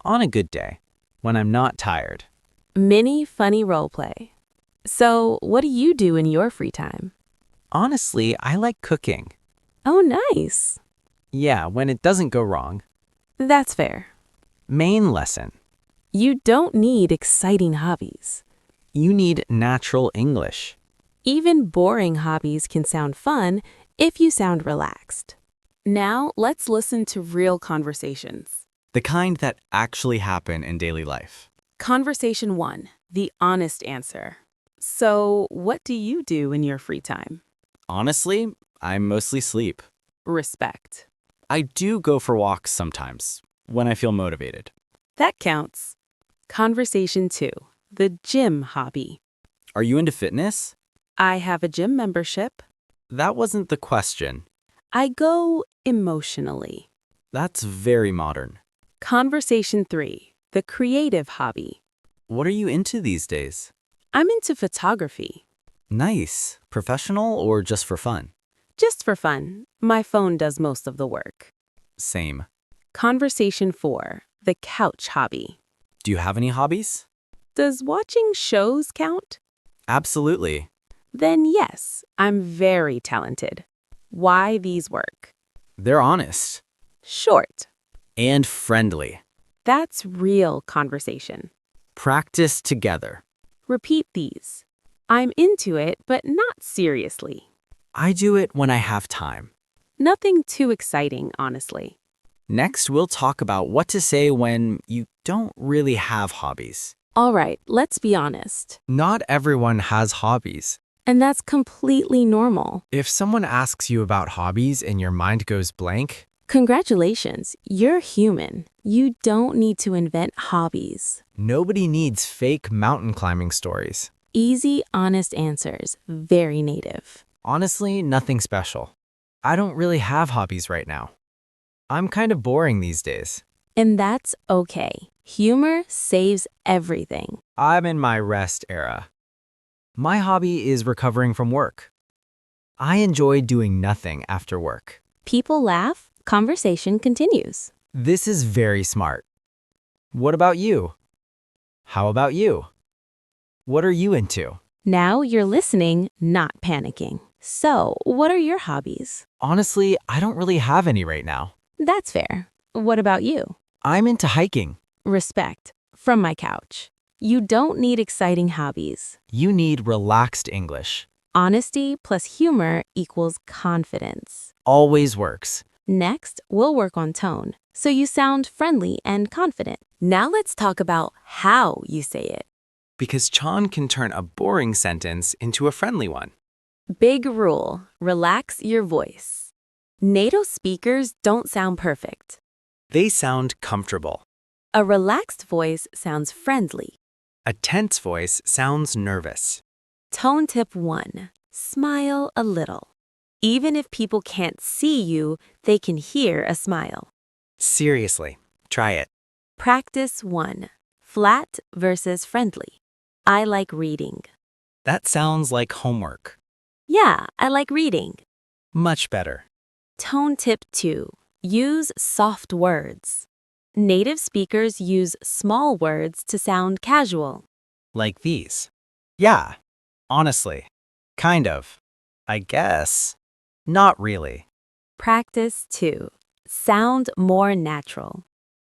Speaker 2: On a good day. When I'm not tired.
Speaker 3: Mini funny role play. So, what do you do in your free time?
Speaker 2: Honestly, I like cooking.
Speaker 3: Oh, nice.
Speaker 2: Yeah, when it doesn't go wrong.
Speaker 3: That's fair.
Speaker 2: Main lesson.
Speaker 3: You don't need exciting hobbies.
Speaker 2: You need natural English.
Speaker 3: Even boring hobbies can sound fun if you sound relaxed. Now, let's listen to real conversations.
Speaker 10: The kind that actually happen in daily life.
Speaker 3: Conversation 1. The honest answer. So, what do you do in your free time?
Speaker 10: Honestly, I mostly sleep.
Speaker 3: Respect.
Speaker 10: I do go for walks sometimes, when I feel motivated.
Speaker 3: That counts. Conversation 2. The gym hobby.
Speaker 10: Are you into fitness?
Speaker 3: I have a gym membership.
Speaker 10: That wasn't the question.
Speaker 3: I go emotionally.
Speaker 10: That's very modern.
Speaker 3: Conversation 3. The creative hobby.
Speaker 10: What are you into these days?
Speaker 3: I'm into photography.
Speaker 10: Nice. Professional or just for fun?
Speaker 3: Just for fun. My phone does most of the work.
Speaker 10: Same.
Speaker 3: Conversation 4. The couch hobby.
Speaker 10: Do you have any hobbies?
Speaker 3: Does watching shows count?
Speaker 10: Absolutely.
Speaker 3: Then yes, I'm very talented. Why these work?
Speaker 10: They're honest.
Speaker 3: Short.
Speaker 10: And friendly.
Speaker 3: That's real conversation.
Speaker 10: Practice together.
Speaker 3: Repeat these. I'm into it, but not seriously.
Speaker 10: I do it when I have time.
Speaker 3: Nothing too exciting, honestly.
Speaker 10: Next, we'll talk about what to say when you don't really have hobbies.
Speaker 3: All right, let's be honest.
Speaker 2: Not everyone has hobbies.
Speaker 3: And that's completely normal.
Speaker 2: If someone asks you about hobbies and your mind goes blank,
Speaker 3: Congratulations, you're human. You don't need to invent hobbies.
Speaker 2: nobody needs fake mountain climbing stories.
Speaker 3: Easy, honest answers. Very native.
Speaker 2: Honestly, nothing special. I don't really have hobbies right now. I'm kind of boring these days.
Speaker 3: And that's okay. Humor saves everything.
Speaker 2: I'm in my rest era. My hobby is recovering from work. I enjoy doing nothing after work.
Speaker 3: People laugh, conversation continues.
Speaker 2: This is very smart. What about you? How about you? What are you into?
Speaker 3: Now you're listening, not panicking. So, what are your hobbies?
Speaker 2: Honestly, I don't really have any right now.
Speaker 3: That's fair. What about you?
Speaker 2: I'm into hiking.
Speaker 3: Respect. From my couch. You don't need exciting hobbies.
Speaker 2: You need relaxed English.
Speaker 3: Honesty plus humor equals confidence.
Speaker 2: Always works.
Speaker 3: Next, we'll work on tone, so you sound friendly and confident. Now let's talk about how you say it.
Speaker 10: Because Chan can turn a boring sentence into a friendly one.
Speaker 3: Big rule, relax your voice. Native speakers don't sound perfect.
Speaker 10: They sound comfortable.
Speaker 3: A relaxed voice sounds friendly.
Speaker 10: A tense voice sounds nervous.
Speaker 3: Tone tip 1. Smile a little. Even if people can't see you, they can hear a smile.
Speaker 10: Seriously, try it.
Speaker 3: Practice 1. Flat versus friendly. I like reading.
Speaker 2: That sounds like homework.
Speaker 3: Yeah, I like reading.
Speaker 2: Much better.
Speaker 3: Tone tip 2. Use soft words. Native speakers use small words to sound casual.
Speaker 2: Like these. Yeah. Honestly. Kind of. I guess. Not really.
Speaker 3: Practice 2. Sound more natural.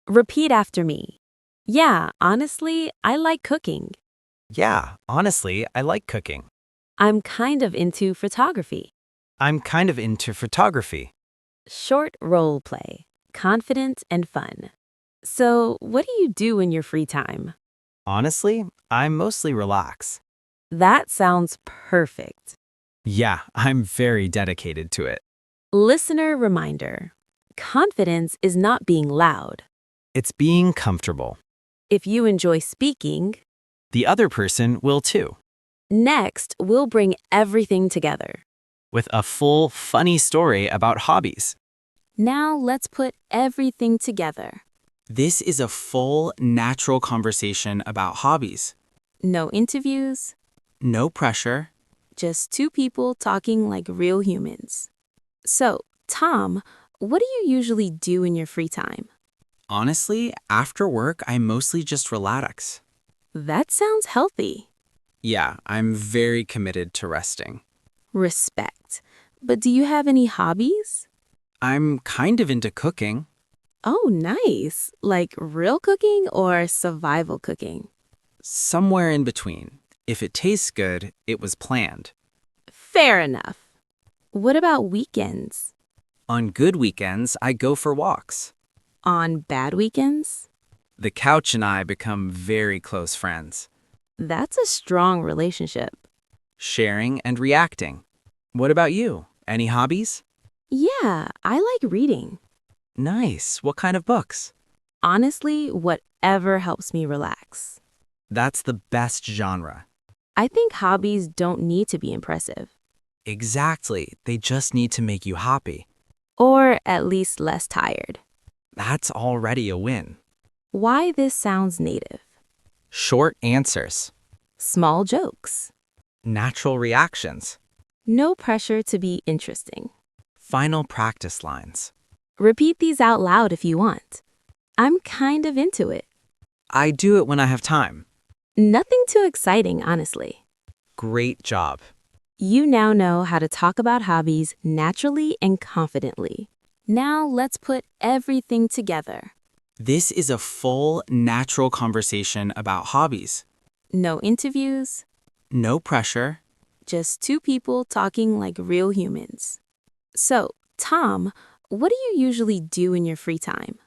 Speaker 3: Repeat after me. Yeah, honestly, I like cooking.
Speaker 2: Yeah, honestly, I like cooking.
Speaker 3: I'm kind of into photography.
Speaker 2: I'm kind of into photography.
Speaker 3: Short role play. Confident and fun. So, what do you do in your free time?
Speaker 2: Honestly, I mostly relax.
Speaker 3: That sounds perfect.
Speaker 2: Yeah, I'm very dedicated to it.
Speaker 3: Listener reminder. Confidence is not being loud.
Speaker 2: It's being comfortable.
Speaker 3: If you enjoy speaking,
Speaker 2: The other person will too.
Speaker 3: next we'll bring everything together.
Speaker 2: With a full, funny story about hobbies.
Speaker 3: Now let's put everything together.
Speaker 4: This is a full, natural conversation about hobbies.
Speaker 3: No interviews,
Speaker 4: No pressure.
Speaker 3: just two people talking like real humans. So, Tom, what do you usually do in your free time?
Speaker 4: Honestly, after work, I mostly just relax.
Speaker 3: That sounds healthy.
Speaker 4: Yeah, I'm very committed to resting.
Speaker 3: Respect. But do you have any hobbies?
Speaker 4: I'm kind of into cooking.
Speaker 3: Oh, nice. Like real cooking or survival cooking?
Speaker 4: Somewhere in between. If it tastes good, it was planned.
Speaker 3: Fair enough. What about weekends?
Speaker 4: On good weekends, I go for walks.
Speaker 3: On bad weekends?
Speaker 4: The couch and I become very close friends.
Speaker 3: That's a strong relationship.
Speaker 4: Sharing and reacting. What about you? Any hobbies?
Speaker 3: Yeah, I like reading.
Speaker 4: Nice. What kind of books?
Speaker 3: Honestly, whatever helps me relax.
Speaker 4: That's the best genre.
Speaker 3: I think hobbies don't need to be impressive.
Speaker 4: Exactly. They just need to make you happy.
Speaker 3: Or at least less tired.
Speaker 4: That's already a win.
Speaker 3: Why this sounds native.
Speaker 4: Short answers.
Speaker 3: Small jokes.
Speaker 4: Natural reactions.
Speaker 3: No pressure to be interesting.
Speaker 4: Final practice lines.
Speaker 3: Repeat these out loud if you want. I'm kind of into it.
Speaker 4: I do it when I have time.
Speaker 3: Nothing too exciting, honestly.
Speaker 4: Great job.
Speaker 3: You now know how to talk about hobbies naturally and confidently. Now let's put everything together.
Speaker 4: This is a full, natural conversation about hobbies.
Speaker 3: No interviews,
Speaker 4: No pressure.
Speaker 3: just two people talking like real humans. So, Tom, what do you usually do in your free time?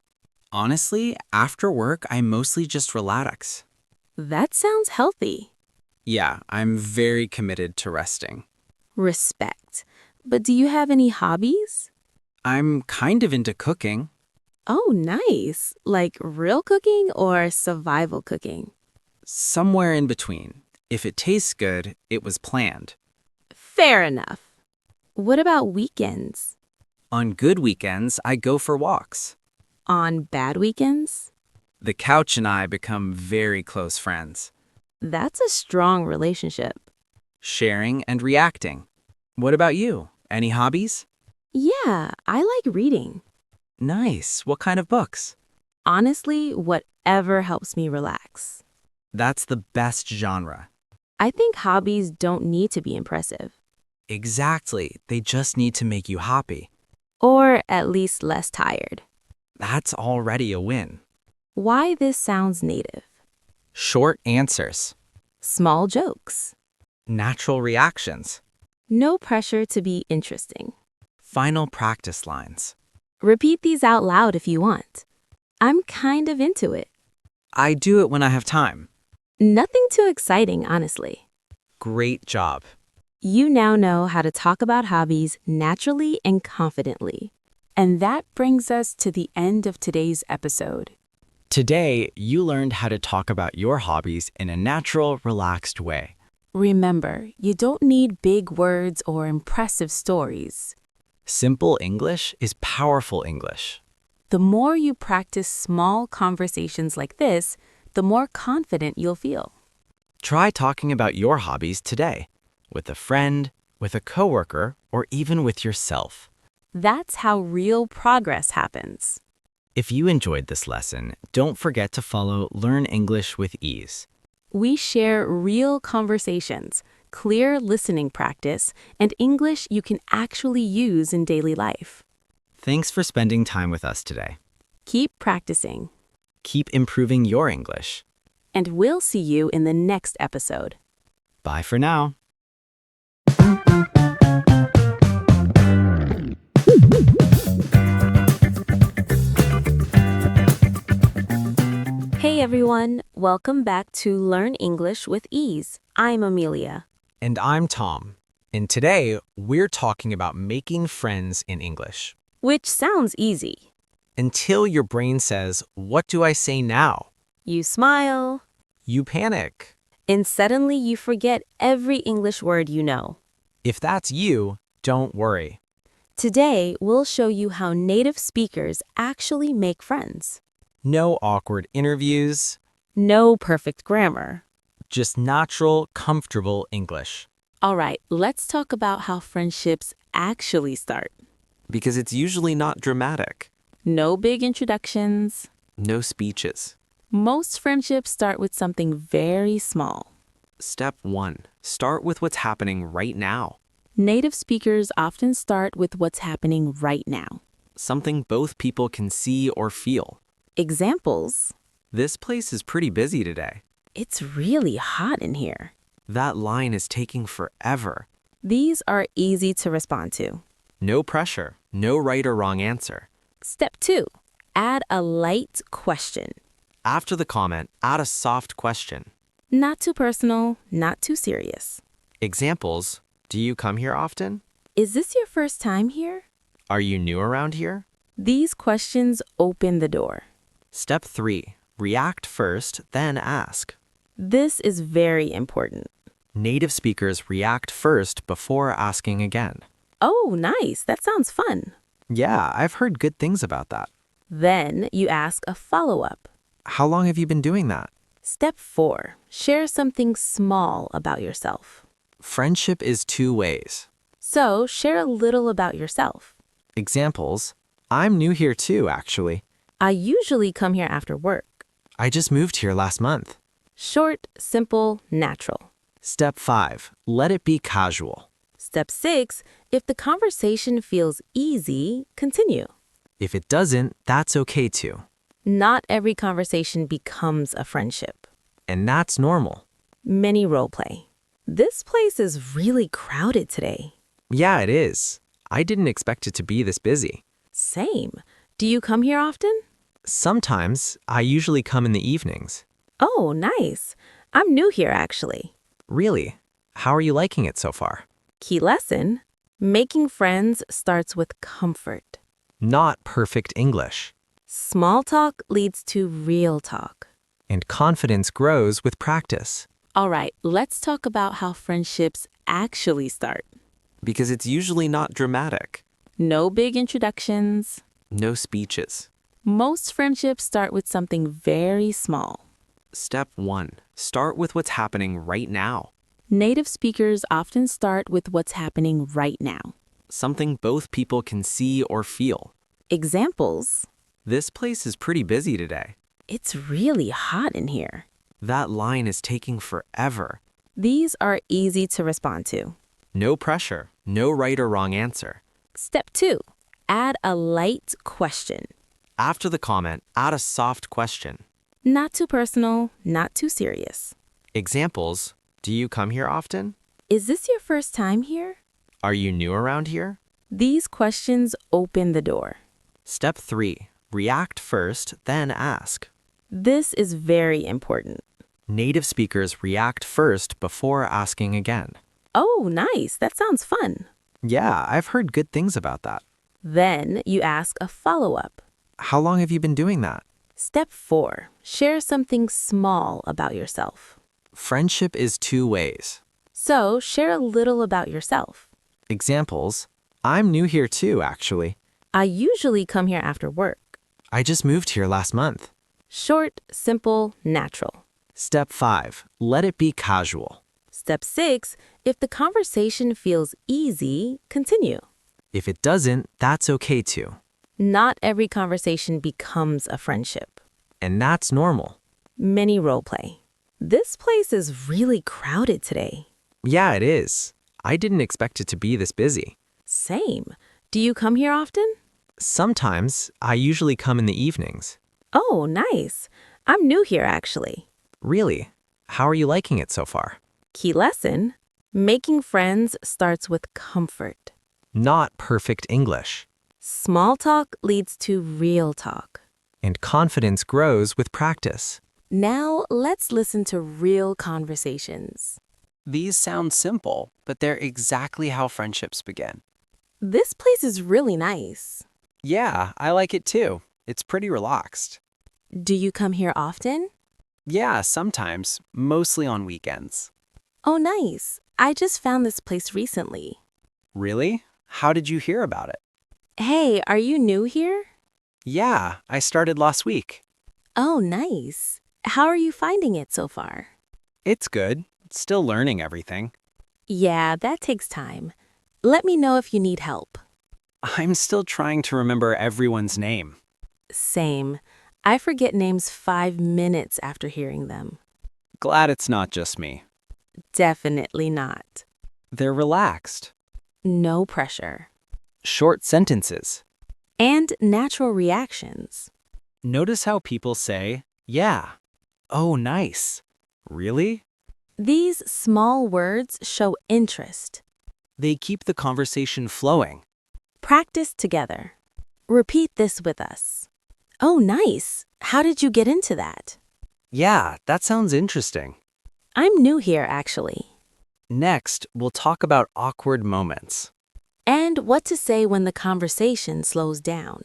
Speaker 4: Honestly, after work, I mostly just relax.
Speaker 3: That sounds healthy.
Speaker 4: Yeah, I'm very committed to resting.
Speaker 3: Respect. But do you have any hobbies?
Speaker 4: I'm kind of into cooking.
Speaker 3: Oh, nice. Like real cooking or survival cooking?
Speaker 4: Somewhere in between. If it tastes good, it was planned.
Speaker 3: Fair enough. What about weekends?
Speaker 4: On good weekends, I go for walks.
Speaker 3: On bad weekends?
Speaker 4: The couch and I become very close friends.
Speaker 3: That's a strong relationship.
Speaker 4: Sharing and reacting. What about you? Any hobbies?
Speaker 3: Yeah, I like reading.
Speaker 4: Nice. What kind of books?
Speaker 3: Honestly, whatever helps me relax.
Speaker 4: That's the best genre.
Speaker 3: I think hobbies don't need to be impressive.
Speaker 4: Exactly. They just need to make you happy.
Speaker 3: Or at least less tired.
Speaker 4: That's already a win.
Speaker 3: Why this sounds native.
Speaker 4: Short answers.
Speaker 3: Small jokes.
Speaker 4: Natural reactions.
Speaker 3: No pressure to be interesting.
Speaker 4: Final practice lines.
Speaker 3: Repeat these out loud if you want. I'm kind of into it.
Speaker 4: I do it when I have time.
Speaker 3: Nothing too exciting, honestly.
Speaker 4: Great job.
Speaker 3: You now know how to talk about hobbies naturally and confidently.
Speaker 1: And that brings us to the end of today's episode.
Speaker 2: Today, you learned how to talk about your hobbies in a natural, relaxed way.
Speaker 1: Remember, you don't need big words or impressive stories.
Speaker 2: Simple English is powerful English.
Speaker 1: The more you practice small conversations like this, the more confident you'll feel.
Speaker 2: Try talking about your hobbies today, with a friend, with a coworker, or even with yourself.
Speaker 3: That's how real progress happens.
Speaker 2: If you enjoyed this lesson, don't forget to follow Learn English with Ease.
Speaker 3: We share real conversations, clear listening practice, and English you can actually use in daily life.
Speaker 2: Thanks for spending time with us today.
Speaker 3: Keep practicing,
Speaker 2: Keep improving your English.
Speaker 3: and we'll see you in the next episode.
Speaker 2: Bye for now.
Speaker 3: Hey everyone, welcome back to Learn English with Ease. I'm Amelia.
Speaker 6: And I'm Tom. And today, we're talking about making friends in English.
Speaker 3: Which sounds easy.
Speaker 6: Until your brain says, "What do I say now?"
Speaker 3: You smile,
Speaker 6: You panic.
Speaker 3: and suddenly you forget every English word you know.
Speaker 6: If that's you, don't worry.
Speaker 3: Today, we'll show you how native speakers actually make friends.
Speaker 6: No awkward interviews,
Speaker 3: No perfect grammar.
Speaker 6: just natural, comfortable English.
Speaker 3: All right, let's talk about how friendships actually start.
Speaker 6: Because it's usually not dramatic.
Speaker 3: No big introductions.
Speaker 6: No speeches.
Speaker 3: Most friendships start with something very small.
Speaker 6: Step 1. Start with what's happening right now.
Speaker 3: Native speakers often start with what's happening right now.
Speaker 6: Something both people can see or feel.
Speaker 3: Examples:
Speaker 6: This place is pretty busy today.
Speaker 3: it's really hot in here.
Speaker 6: That line is taking forever.
Speaker 3: These are easy to respond to.
Speaker 6: No pressure. No right or wrong answer.
Speaker 3: Step 2, add a light question.
Speaker 6: After the comment, add a soft question.
Speaker 3: Not too personal, not too serious.
Speaker 6: Examples: Do you come here often?
Speaker 3: Is this your first time here?
Speaker 6: Are you new around here?
Speaker 3: These questions open the door.
Speaker 6: Step 3. React first, then ask.
Speaker 3: This is very important.
Speaker 6: Native speakers react first before asking again.
Speaker 3: Oh, nice. That sounds fun.
Speaker 6: Yeah, I've heard good things about that.
Speaker 3: Then you ask a follow-up.
Speaker 6: How long have you been doing that?
Speaker 3: Step 4, share something small about yourself.
Speaker 6: Friendship is two ways.
Speaker 3: So share a little about yourself.
Speaker 6: Examples: I'm new here too, actually.
Speaker 3: I usually come here after work.
Speaker 6: I just moved here last month.
Speaker 3: Short, simple, natural.
Speaker 6: Step 5. Let it be casual.
Speaker 3: Step 6, if the conversation feels easy, continue.
Speaker 6: If it doesn't, that's okay too.
Speaker 3: Not every conversation becomes a friendship.
Speaker 6: And that's normal.
Speaker 3: Many role play. This place is really crowded today.
Speaker 6: Yeah, it is. I didn't expect it to be this busy.
Speaker 3: Same. Do you come here often?
Speaker 6: Sometimes, I usually come in the evenings.
Speaker 3: Oh, nice. I'm new here actually.
Speaker 6: Really? How are you liking it so far?
Speaker 3: Key lesson: making friends starts with comfort.
Speaker 6: Not perfect English.
Speaker 3: Small talk leads to real talk.
Speaker 6: And confidence grows with practice.
Speaker 3: All right, let's talk about how friendships actually start.
Speaker 6: Because it's usually not dramatic.
Speaker 3: No big introductions.
Speaker 6: No speeches.
Speaker 3: Most friendships start with something very small.
Speaker 6: Step 1. Start with what's happening right now.
Speaker 3: Native speakers often start with what's happening right now.
Speaker 6: Something both people can see or feel.
Speaker 3: Examples:
Speaker 6: This place is pretty busy today.
Speaker 3: it's really hot in here.
Speaker 6: That line is taking forever.
Speaker 3: These are easy to respond to.
Speaker 6: No pressure. No right or wrong answer.
Speaker 3: Step 2, add a light question.
Speaker 6: After the comment, add a soft question.
Speaker 3: Not too personal, not too serious.
Speaker 6: Examples: Do you come here often?
Speaker 3: Is this your first time here?
Speaker 6: Are you new around here?
Speaker 3: These questions open the door.
Speaker 6: Step 3. React first, then ask.
Speaker 3: This is very important.
Speaker 6: Native speakers react first before asking again.
Speaker 3: Oh, nice. That sounds fun.
Speaker 6: Yeah, I've heard good things about that.
Speaker 3: Then you ask a follow-up.
Speaker 6: How long have you been doing that?
Speaker 3: Step 4, share something small about yourself.
Speaker 6: Friendship is two ways.
Speaker 3: So share a little about yourself.
Speaker 6: Examples: I'm new here too, actually.
Speaker 3: I usually come here after work.
Speaker 6: I just moved here last month.
Speaker 3: Short, simple, natural.
Speaker 2: Step 5. Let it be casual.
Speaker 1: Step 6. If the conversation feels easy, continue.
Speaker 2: If it doesn't, that's okay too.
Speaker 1: Not every conversation becomes a friendship.
Speaker 2: And that's normal.
Speaker 1: Mini role play. This place is really crowded today.
Speaker 2: Yeah, it is. I didn't expect it to be this busy.
Speaker 1: Same. Do you come here often?
Speaker 2: Sometimes, I usually come in the evenings.
Speaker 1: Oh, nice. I'm new here, actually.
Speaker 2: Really? How are you liking it so far?
Speaker 1: Key lesson: making friends starts with comfort.
Speaker 2: Not perfect English.
Speaker 1: Small talk leads to real talk.
Speaker 2: And confidence grows with practice.
Speaker 1: Now, let's listen to real conversations.
Speaker 6: These sound simple, but they're exactly how friendships begin.
Speaker 1: This place is really nice.
Speaker 6: Yeah, I like it too. It's pretty relaxed.
Speaker 1: Do you come here often?
Speaker 6: Yeah, sometimes, mostly on weekends.
Speaker 1: Oh, nice. I just found this place recently.
Speaker 6: Really? How did you hear about it?
Speaker 1: Hey, are you new here?
Speaker 6: Yeah, I started last week.
Speaker 1: Oh, nice. How are you finding it so far?
Speaker 6: It's good. Still learning everything.
Speaker 1: Yeah, that takes time. Let me know if you need help.
Speaker 6: I'm still trying to remember everyone's name.
Speaker 1: Same. I forget names 5 minutes after hearing them.
Speaker 6: Glad it's not just me.
Speaker 1: Definitely not.
Speaker 6: They're relaxed.
Speaker 1: No pressure.
Speaker 6: Short sentences.
Speaker 1: And natural reactions.
Speaker 6: Notice how people say, yeah. Oh, nice. Really?
Speaker 1: These small words show interest.
Speaker 6: They keep the conversation flowing.
Speaker 1: Practice together. Repeat this with us. Oh, nice. How did you get into that?
Speaker 6: Yeah, that sounds interesting.
Speaker 1: I'm new here, actually.
Speaker 6: Next, we'll talk about awkward moments.
Speaker 1: And what to say when the conversation slows down.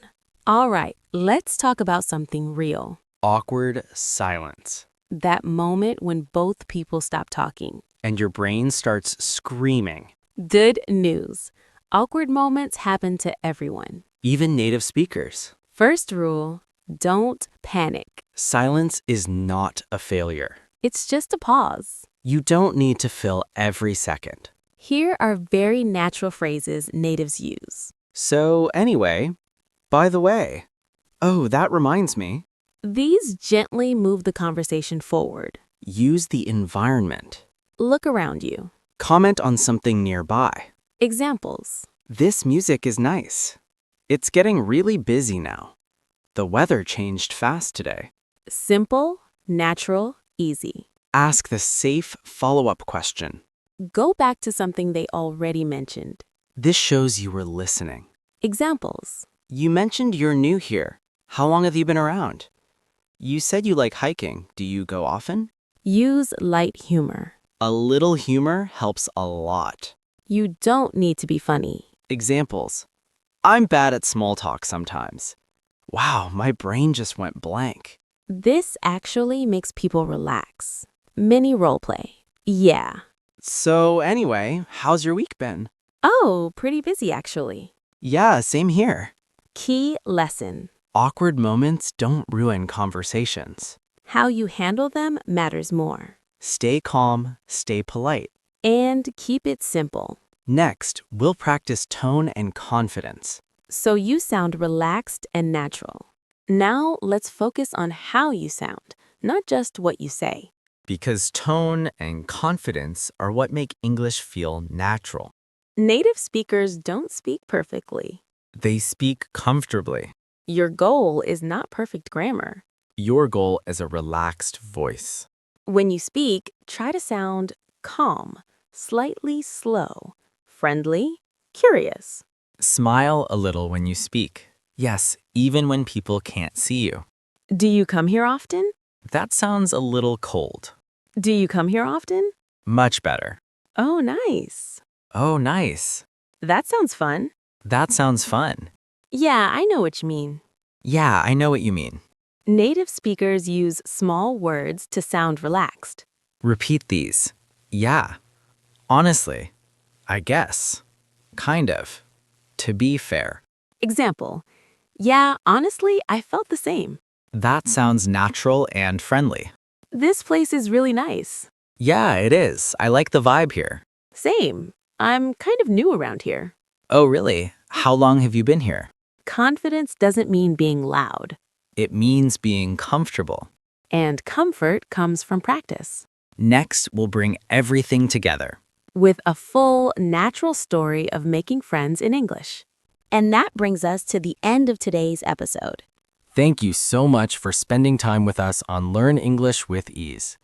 Speaker 1: All right, let's talk about something real.
Speaker 6: Awkward silence.
Speaker 1: That moment when both people stop talking.
Speaker 6: And your brain starts screaming.
Speaker 1: Good news. Awkward moments happen to everyone.
Speaker 6: Even native speakers.
Speaker 1: First rule, don't panic.
Speaker 6: Silence is not a failure.
Speaker 1: It's just a pause.
Speaker 6: You don't need to fill every second.
Speaker 1: Here are very natural phrases natives use.
Speaker 6: So anyway, by the way, oh, that reminds me.
Speaker 1: These gently move the conversation forward.
Speaker 6: Use the environment.
Speaker 1: Look around you.
Speaker 6: Comment on something nearby.
Speaker 1: Examples.
Speaker 6: This music is nice. It's getting really busy now. The weather changed fast today.
Speaker 1: Simple, natural, easy.
Speaker 6: Ask the safe follow-up question.
Speaker 1: Go back to something they already mentioned.
Speaker 6: This shows you were listening.
Speaker 1: Examples.
Speaker 6: You mentioned you're new here. How long have you been around? You said you like hiking. Do you go often?
Speaker 1: Use light humor.
Speaker 6: A little humor helps a lot.
Speaker 1: You don't need to be funny.
Speaker 6: Examples. I'm bad at small talk sometimes. Wow, my brain just went blank.
Speaker 1: This actually makes people relax. Mini role play. Yeah.
Speaker 6: So anyway, how's your week been?
Speaker 1: Oh, pretty busy actually.
Speaker 6: Yeah, same here.
Speaker 1: Key lesson.
Speaker 6: Awkward moments don't ruin conversations.
Speaker 1: How you handle them matters more.
Speaker 6: Stay calm, stay polite.
Speaker 1: And keep it simple.
Speaker 6: Next, we'll practice tone and confidence.
Speaker 1: So you sound relaxed and natural. Now let's focus on how you sound, not just what you say.
Speaker 2: Because tone and confidence are what make English feel natural.
Speaker 1: Native speakers don't speak perfectly.
Speaker 2: They speak comfortably.
Speaker 1: Your goal is not perfect grammar.
Speaker 2: Your goal is a relaxed voice.
Speaker 1: When you speak, try to sound calm, slightly slow, friendly, curious.
Speaker 2: Smile a little when you speak. Yes, even when people can't see you.
Speaker 1: Do you come here often?
Speaker 2: That sounds a little cold.
Speaker 1: Do you come here often?
Speaker 2: Much better.
Speaker 1: Oh, nice.
Speaker 2: Oh, nice.
Speaker 1: That sounds fun.
Speaker 2: That sounds fun.
Speaker 1: Yeah, I know what you mean.
Speaker 2: Yeah, I know what you mean.
Speaker 1: Native speakers use small words to sound relaxed.
Speaker 2: Repeat these. Yeah. Honestly. I guess. Kind of. To be fair.
Speaker 1: Example. Yeah, honestly, I felt the same.
Speaker 2: That sounds natural and friendly.
Speaker 1: This place is really nice.
Speaker 2: Yeah, it is. I like the vibe here.
Speaker 1: Same. I'm kind of new around here.
Speaker 2: Oh, really? How long have you been here?
Speaker 1: Confidence doesn't mean being loud.
Speaker 2: It means being comfortable.
Speaker 1: And comfort comes from practice.
Speaker 2: Next, we'll bring everything together.
Speaker 1: With a full, natural story of making friends in English.
Speaker 3: And that brings us to the end of today's episode.
Speaker 4: Thank you so much for spending time with us on Learn English with Ease.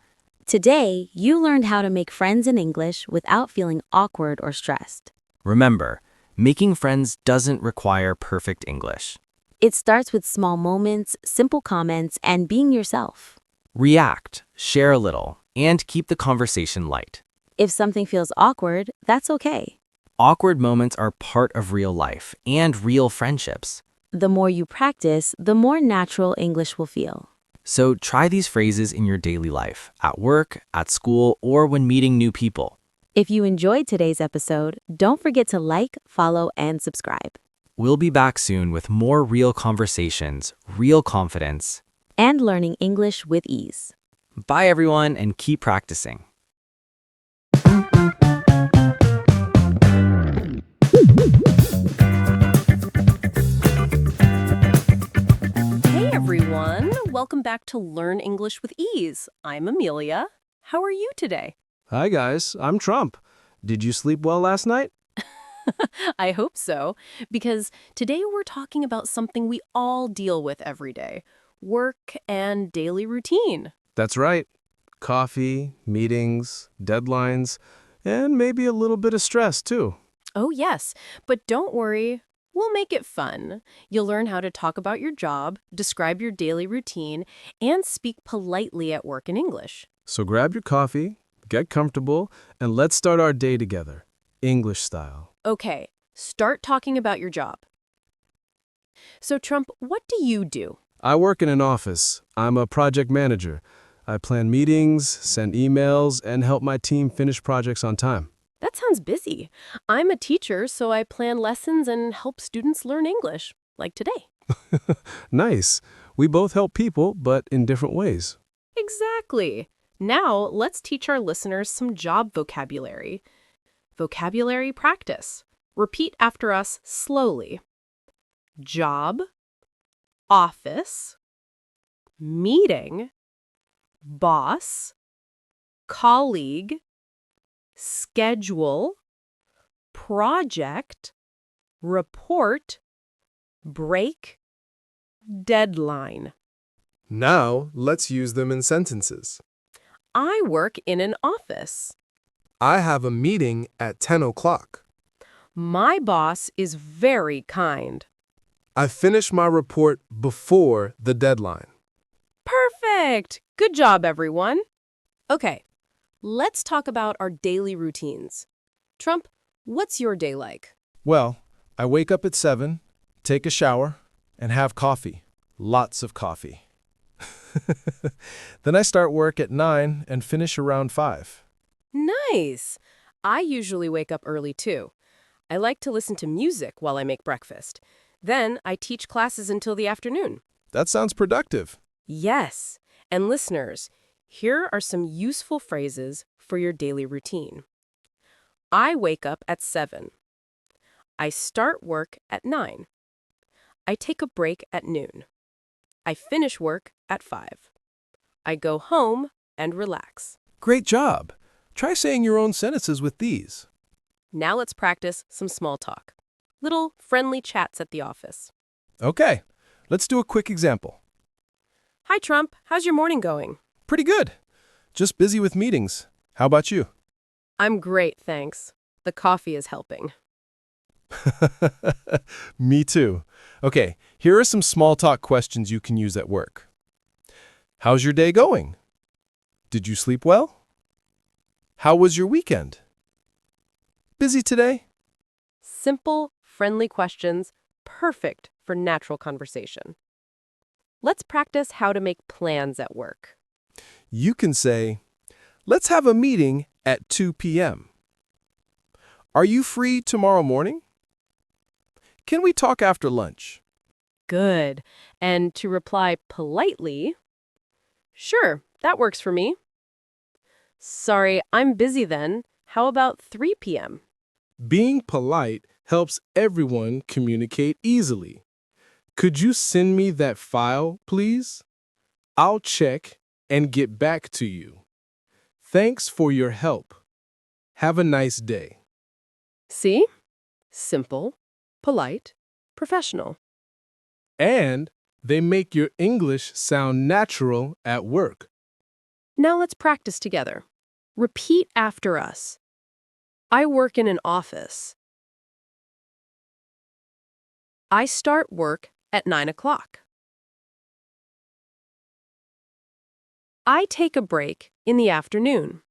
Speaker 3: Today, you learned how to make friends in English without feeling awkward or stressed.
Speaker 4: Remember, making friends doesn't require perfect English.
Speaker 3: It starts with small moments, simple comments, and being yourself.
Speaker 4: React, share a little, and keep the conversation light.
Speaker 3: If something feels awkward, that's okay.
Speaker 4: Awkward moments are part of real life and real friendships.
Speaker 3: The more you practice, the more natural English will feel.
Speaker 4: So try these phrases in your daily life, at work, at school, or when meeting new people.
Speaker 3: If you enjoyed today's episode, don't forget to like, follow, and subscribe.
Speaker 4: We'll be back soon with more real conversations, real confidence,
Speaker 3: And learning English with ease.
Speaker 4: Bye, everyone, and keep practicing.
Speaker 9: Hey everyone, welcome back to Learn English with Ease. I'm Amelia. How are you today?
Speaker 12: Hi guys, I'm Trump. Did you sleep well last night?
Speaker 9: I hope so, because today we're talking about something we all deal with every day, work and daily routine.
Speaker 12: That's right. Coffee, meetings, deadlines, and maybe a little bit of stress too.
Speaker 9: Oh yes, but don't worry, we'll make it fun. You'll learn how to talk about your job, describe your daily routine, and speak politely at work in English.
Speaker 12: So grab your coffee, get comfortable, and let's start our day together, English style.
Speaker 9: Okay, start talking about your job. So Trump, what do you do?
Speaker 12: I work in an office. I'm a project manager. I plan meetings, send emails, and help my team finish projects on time.
Speaker 9: That sounds busy. I'm a teacher, so I plan lessons and help students learn English, like today.
Speaker 12: Nice. We both help people, but in different ways.
Speaker 9: Exactly. Now, let's teach our listeners some job vocabulary. Vocabulary practice. Repeat after us slowly. Job, office, meeting, boss, colleague, schedule, project, report, break, deadline.
Speaker 12: Now, let's use them in sentences.
Speaker 9: I work in an office.
Speaker 12: I have a meeting at 10 o'clock.
Speaker 9: My boss is very kind.
Speaker 12: I finished my report before the deadline.
Speaker 9: Perfect! Good job, everyone. Okay, let's talk about our daily routines. Trump, what's your day like?
Speaker 12: Well, I wake up at 7, take a shower, and have coffee. Lots of coffee. Then I start work at 9 and finish around 5.
Speaker 9: Nice! I usually wake up early too. I like to listen to music while I make breakfast. Then I teach classes until the afternoon.
Speaker 12: That sounds productive.
Speaker 9: Yes, and listeners, here are some useful phrases for your daily routine. I wake up at 7. I start work at 9. I take a break at noon. I finish work at 5. I go home and relax.
Speaker 12: Great job. Try saying your own sentences with these.
Speaker 9: Now let's practice some small talk. Little friendly chats at the office.
Speaker 12: Okay, let's do a quick example.
Speaker 9: Hi, Trump. How's your morning going?
Speaker 12: Pretty good. Just busy with meetings. How about you?
Speaker 9: I'm great, thanks. The coffee is helping.
Speaker 12: Me too. Okay, here are some small talk questions you can use at work. How's your day going? Did you sleep well? How was your weekend? Busy today?
Speaker 9: Simple, friendly questions, perfect for natural conversation. Let's practice how to make plans at work.
Speaker 12: You can say, let's have a meeting at 2 p.m. Are you free tomorrow morning? Can we talk after lunch?
Speaker 9: Good. And to reply politely, Sure, that works for me. Sorry, I'm busy then. How about 3 p.m.?
Speaker 12: Being polite helps everyone communicate easily. Could you send me that file, please? I'll check and get back to you. Thanks for your help. Have a nice day.
Speaker 9: See? Simple, polite, professional.
Speaker 12: And they make your English sound natural at work.
Speaker 9: Now let's practice together. Repeat after us. I work in an office. I start work at 9 o'clock. I take a break in the afternoon.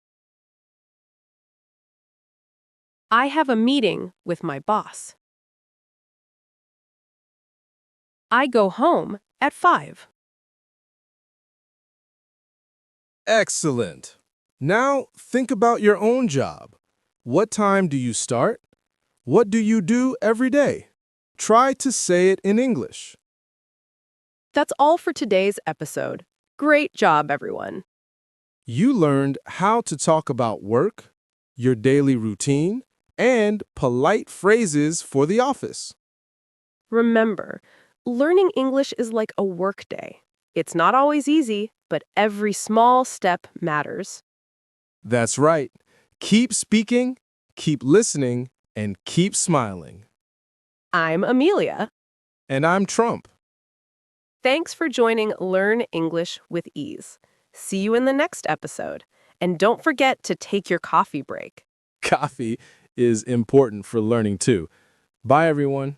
Speaker 9: I have a meeting with my boss. I go home at 5.
Speaker 12: Excellent. Now think about your own job. What time do you start? What do you do every day? Try to say it in English.
Speaker 9: That's all for today's episode. Great job, everyone.
Speaker 12: You learned how to talk about work, your daily routine, and polite phrases for the office.
Speaker 9: Remember, learning English is like a workday. It's not always easy, but every small step matters.
Speaker 12: That's right. Keep speaking, keep listening, and keep smiling.
Speaker 9: I'm Amelia.
Speaker 12: And I'm Trump.
Speaker 9: Thanks for joining Learn English with Ease. See you in the next episode. And don't forget to take your coffee break.
Speaker 12: Coffee is important for learning too. Bye, everyone.